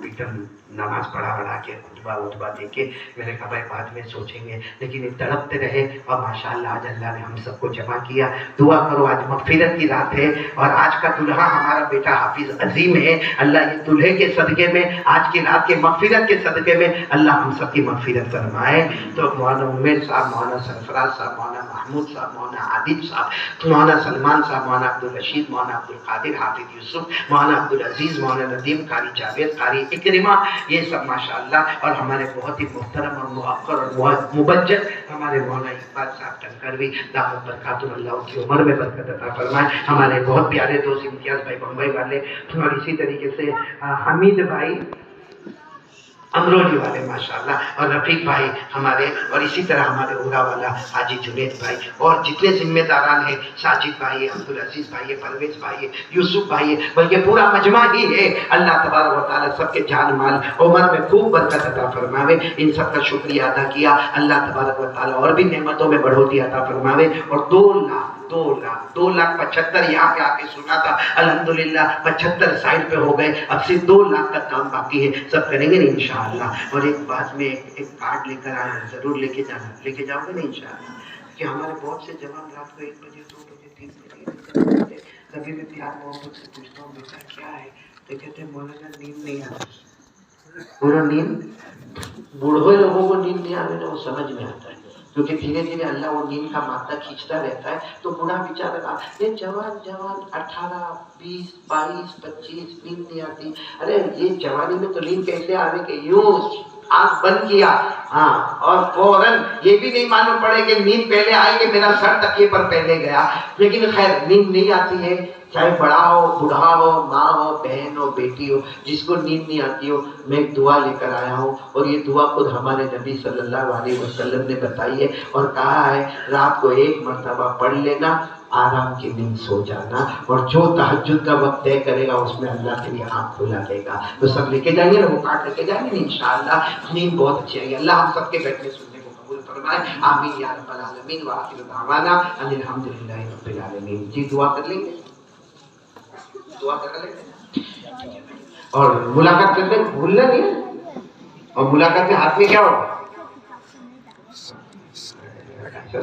بیٹم نماز پڑھا کے خطبہ دے کے میں نے کہا بھائی بعد میں سوچیں گے، لیکن یہ تڑپتے رہے. اور ماشاءاللہ آج اللہ نے ہم سب کو جمع کیا. دعا کرو، آج مغفرت کی رات ہے اور آج کا دلہا ہمارا بیٹا حافظ عظیم ہے. اللہ یہ دلہے کے صدقے میں، آج کی رات کے مغفرت کے صدقے میں اللہ ہم سب کی مغفرت فرمائے. تو مولانا عمیر صاحب، مولانا سرفراز صاحب، مولانا محمود صاحب، مولانا عادل صاحب، مولانا سلمان صاحب، مولانا عبدالرشید، مولانا عبدالقادر، حافظ یوسف، مولانا عبدالعزیز، مولانا ندیم، قاری جاوید، قاری اکرمہ، یہ سب ماشاءاللہ. اور ہمارے بہت ہی محترم اور موقر اور مبجل ہمارے مولانا اقبال صاحب ٹنکروی، دامت برکاتہ اللہ ان کی عمر میں برکت عطا فرمائے. ہمارے بہت پیارے دوست امتیاز بھائی بمبئی والے، اور اسی طریقے سے حمید بھائی امرولی والے ماشاءاللہ، اور رفیق بھائی ہمارے، اور اسی طرح ہمارے اورا والا حاجی جنید بھائی، اور جتنے ذمہ داران ہیں، ساجد بھائی، عبدالعزیز بھائی، پرویز بھائی، یوسف بھائی، بلکہ پورا مجمع ہی ہے. اللہ تبارک و تعالیٰ سب کے جان مال عمر میں خوب برکت عطا فرماوے. ان سب کا شکریہ ادا کیا. اللہ تبارک و تعالیٰ اور بھی نعمتوں میں بڑھوتری عطا فرماوے. اور 2,75,000 یہاں پہ آ کے سنا تھا. الحمدللہ 75 سائڈ پہ ہو گئے. اب صرف 2 لاکھ کا کام باقی ہے. سب کریں گے نا انشاءاللہ. اور ایک بات میں ایک کارڈ لے کر آیا ہوں، ضرور لے کے جانا. لے کے جاؤ گے نا انشاءاللہ. کہ ہمارے بہت سے جوان رات کو 1 بجے 2 بجے 3 بجے کبھی بھی پیار محبت سے پوچھتا ہوں بیٹا کیا ہے، تو کہتے ہیں مولانا نیند نہیں آتی. پورا نیند بوڑھے لوگوں کو نیند نہیں آنے وہ سمجھ میں آتا ہے، کیونکہ دھیرے دھیرے اللہ وہ نیند کا مادہ کھینچتا رہتا ہے. تو بوڑھا بیچارہ یہ جوان 18 20 22 25 نیند نہیں آتی. ارے یہ جوانی میں تو نیند کیسے آنے کے، یوں آنکھ بند کیا ہاں اور فوراً یہ بھی نہیں معلوم پڑے کہ نیند پہلے آئی کہ میرا سر تکیے پر پہلے گیا. لیکن خیر نیند نہیں آتی ہے، چاہے بڑا ہو بوڑھا ہو ماں ہو بہن ہو بیٹی ہو، جس کو نیند نہیں آتی ہو، میں ایک دعا لے کر آیا ہوں اور یہ دعا خود ہمارے نبی صلی اللہ علیہ وسلم نے بتائی ہے اور کہا ہے رات کو 1 مرتبہ پڑھ لینا، آرام کی نیند سو جانا، اور جو تہجد کا وقت طے کرے گا اس میں اللہ کے لیے آنکھ کھلا دے گا. تو سب لے کے جائیں گے نا، وہ کارڈ لے کے جائیں گے انشاءاللہ. نیند بہت اچھی آئی. اللہ ہم سب کے بیٹھنے سننے کو قبول فرمائے. آمین یا رب العالمین. وآخر دعوانا ان الحمدللہ رب العالمین. جی دعا کر لیں گے، دعا کر لیں گے اور ملاقات کرتے ہیں، بھولنا نہیں ہے. اور ملاقات میں ہاتھ میں کیا ہوگا؟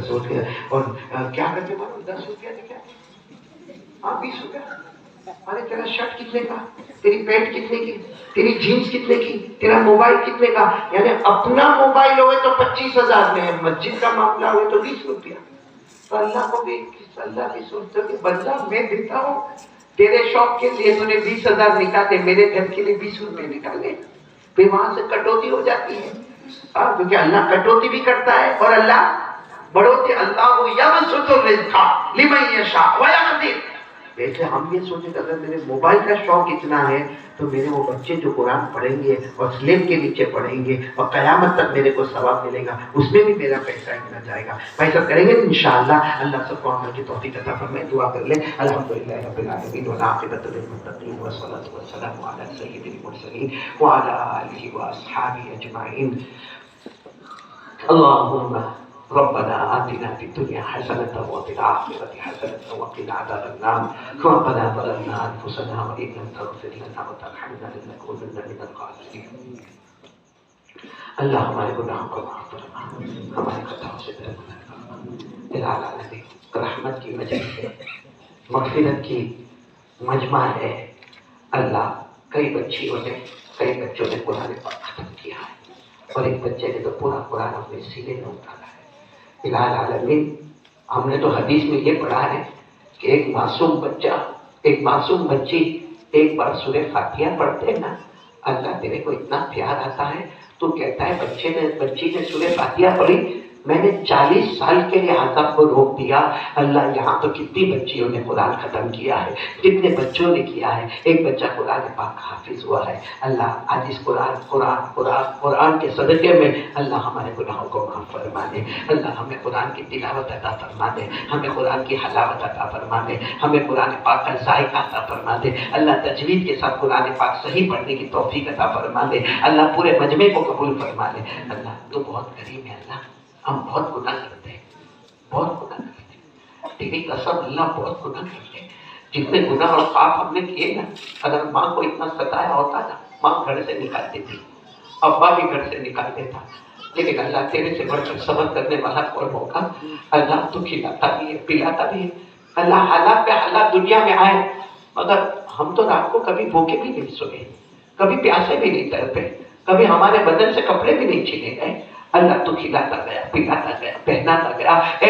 سوچ کے اور کیا کرتے ہیں؟ 10 روپیہ دے کیا؟ ہاں 20 روپیہ. ارے تیرا شرٹ کتنے کا، تیری پینٹ کتنے کی، تیری جینس کتنے کی، تیرا موبائل کتنے کا. یعنی اپنا موبائل ہوئے تو 25,000 میں ہے، مسجد کا معاملہ ہوئے تو 20 روپیہ. تو اللہ کو بھی اللہ کی سوچتا کہ بندہ میں دیتا ہوں تیرے شوق کے لیے، تو نے 20,000 نکالے، میرے گھر کے لیے 20 روپے نکالے. پھر وہاں سے کٹوتی ہو جاتی ہے کیونکہ اللہ کٹوتی بھی کرتا ہے اور اللہ بڑھوتی. اللہ یبسط الرزق لمن یشاء ویقدر. ویسے ہم یہ سوچیں کہ اگر میرے موبائل کا شوق اتنا ہے تو میرے وہ بچے جو قرآن پڑھیں گے اور سلیب کے نیچے پڑھیں گے اور قیامت تک میرے کو ثواب ملے گا، اس میں بھی میرا پیسہ اتنا جائے گا. پیسہ کریں گے انشاءاللہ. اللہ سب کو عمل کی توفیق عطا فرمائے. دعا کر لیں. الحمدللہ رب العالمین والعاقبۃ للمتقین والصلاۃ والسلام علی سید المرسلین وعلی آلہ واصحابہ اجمعین. اللهم ربنا آتنا في الدنيا حسنة وفي الآخرة حسنة وقنا عذاب النار. ربنا ظلمنا أنفسنا وإن لم تغفر لنا وترحمنا لنكونن من الخاسرين. اللہ ہمارے گناہوں کو معاف فرما، ہمارے خطاؤں سے درگزر فرما. العالمین رحمت کی مجلس ہے، مغفرت کی مجمع ہے. اللہ کئی بچیوں نے کئی بچوں نے قرآن پاک ختم کیا ہے اور ایک بچے نے تو پورا قرآن اپنے سینے میں اتارا ہے. الہ العالمین ہم نے تو حدیث میں یہ پڑھا ہے کہ ایک معصوم بچہ ایک معصوم بچی ایک بار سورہ فاتحہ پڑھتے ہیں نا، اللہ تیرے کو اتنا پیار آتا ہے. تو کہتا ہے بچی نے سورہ فاتحہ پڑھی، میں نے 40 سال کے لیے عذاب کو روک دیا. اللہ یہاں تو کتنی بچیوں نے قرآن ختم کیا ہے، کتنے بچوں نے کیا ہے. ایک بچہ قرآن پاک حافظ ہوا ہے. اللہ آج اس قرآن کے صدقے میں اللہ ہمارے گناہوں کو معاف فرما دے. اللہ ہمیں قرآن کی تلاوت عطا فرما دے، ہمیں قرآن کی حلاوت عطا فرما دے، ہمیں قرآن پاک کا ذائقہ عطا فرما دے. اللہ تجوید کے ساتھ قرآن پاک صحیح پڑھنے کی توفیق عطا فرما دے. اللہ پورے مجمع کو قبول فرما دے. اللہ تو بہت کریم ہے. اللہ ہم بہت گناہ کرتے ہیں، بہت گناہ کرتے ہیں. تیری قسم اللہ بہت گناہ کرتے ہیں. جتنے گناہ اور پاپ ہم نے کیے نا، اگر ماں کو اتنا ستایا ہوتا نا، ماں گھر سے نکال دیتی، ابا بھی گھر سے نکال دیتا. لیکن اللہ تیرے سے بڑھ کر صبر کرنے والا کون ہوگا؟ اللہ تو کھلاتا بھی ہے پلاتا بھی ہے. اللہ حالات پہ حالات دنیا میں آئے، مگر ہم تو رات کو کبھی بھوکے بھی نہیں سوئے، کبھی پیاسے بھی نہیں تڑپے، کبھی ہمارے بدن سے کپڑے بھی نہیں چھینے گئے. اللہ تو کھلاتا گیا پلاتا گیا پہناتا گیا. اے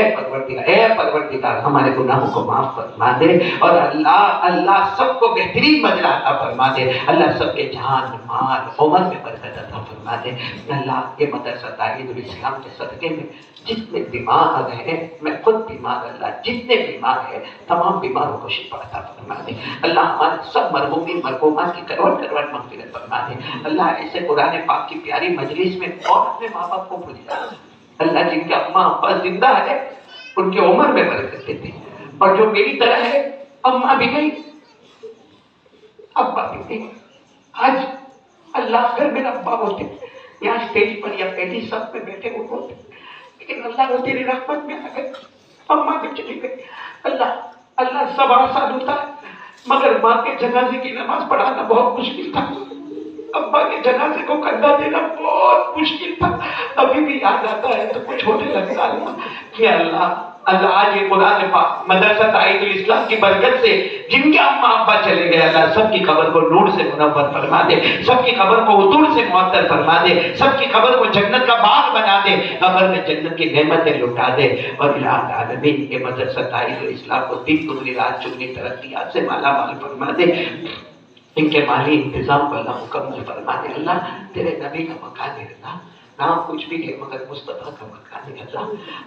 پروردگار ہمارے گناہوں کو معاف فرما دے اور اللہ سب کو بہترین بدلہ عطا فرما دے. اللہ سب کے جان مال عمر میں برکت عطا فرما دے. اللہ یہ مدرسہ تعلیم الاسلام کے صدقے میں جتنے بیمار ہیں، میں خود بیمار، اللہ جتنے بیمار ہیں تمام بیماروں کو شفا عطا فرما دے. اللہ ہمارے سب مرحومین مرحومات کی کروڑ کروڑ مغفرت فرما دے. اللہ ایسے قرآن پاک کی پیاری مجلس میں اور اپنے ماں باپ کو بھول جائے. اللہ جن کے اماں ابا زندہ ہے ان کے عمر میں برکت دیتے، اور جو میری طرح ہے اماں بھی نہیں ابا بھی نہیں. آج اللہ اگر میرا ابا ہوتے یہاں اسٹیج پر یا پہلی صف میں بیٹھے وہ ہوتے، لیکن اللہ وہ تیری رحمت میں آ گئے، اماں بھی چلی گئی. اللہ سب آسان ہوتا ہے، مگر ماں کے جنازے کی نماز پڑھانا بہت مشکل تھا. ابا کے جنازے کو کندھا دینا بہت مشکل تھا. ابھی بھی یاد آتا ہے تو کچھ ہونے لگتا ہے کہ اللہ آج یہ قرآن پاک مدرسہ تعلیم الاسلام کی برکت سے جن کے اماں ابا چلے گئے، اللہ سب کی قبر کو نور سے منور فرما دے، سب کی قبر کو حضور سے معطر فرما دے، سب کی قبر کو جنت کا باغ بنا دے، قبر میں جنت کی نعمتیں لٹا دے. اور الہ العالمین یہ مدرسہ تعلیم الاسلام کو دن دگنی رات چگنی ترقیات سے مالا مال فرما دے. ان کے مالی انتظام کو اللہ مکمل فرما دے اللہ، تیرے نبی کا مکان ہے اللہ، نام کچھ بھی ہے مگر مصطفیٰ کا مکان ہے اللہ،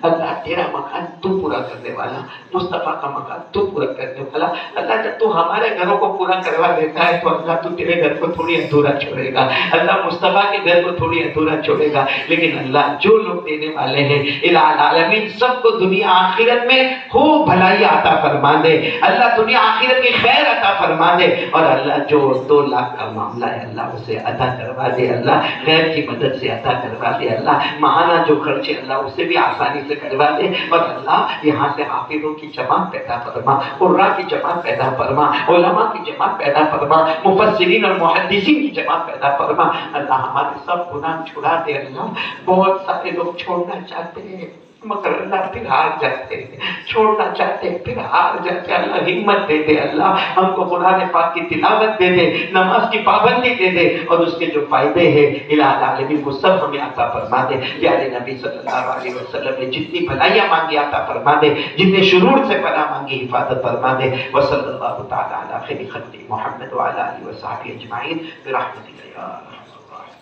اللہ تیرا مکان تو پورا کرنے والا، مصطفیٰ کا مکان تو پورا کرنے والا اللہ، جب تو ہمارے گھروں کو پورا کروا دیتا ہے تو اللہ تو تیرے گھر کو تھوڑی ادھورا چھوڑے گا اللہ، مصطفیٰ کے گھر کو تھوڑی ادھورا چھوڑے گا، لیکن اللہ جو لوگ دینے والے ہیں الہ العالمین سب کو دنیا آخرت میں خوب بھلائی عطا فرما دے اللہ، دنیا آخرت کی خیر عطا فرما دے، اور اللہ جو 2 لاکھ کا معاملہ ہے اللہ اسے عطا کروا دے اللہ، غیر کی مدد سے عطا کروا دے اللہ، ماہانہ جو خرچ ہے اللہ اسے بھی آسانی سے کروا دے، اور اللہ یہاں سے حافظوں کی جماعت پیدا فرما، قراء کی جماعت پیدا فرما، علماء کی جماعت پیدا فرما، مفسرین اور محدثین کی جماعت پیدا فرما اللہ، ہمارے سب گناہ چھڑا دے اللہ، بہت سارے لوگ چھوڑنا چاہتے ہیں مگر اللہ پھر ہار جاتے ہیں، چھوڑنا چاہتے ہیں پھر ہار جاتے ہیں اللہ، ہمت دے دے اللہ، ہم کو قرآن پاک کی تلاوت دے دے، نماز کی پابندی دے دے، اور اس کے جو فائدے ہیں الہ العالمین وہ سب ہمیں عطا فرما دے، پیارے نبی صلی اللہ علیہ وسلم نے جتنی بھلائیاں مانگی عطا فرما دے، جتنے شرور سے پناہ مانگی حفاظت فرما دے، وصلی اللہ تعالی علی خیر خلق محمد وعلی آلہ وصحبہ اجمعین برحمتک یا ارحم الراحمین۔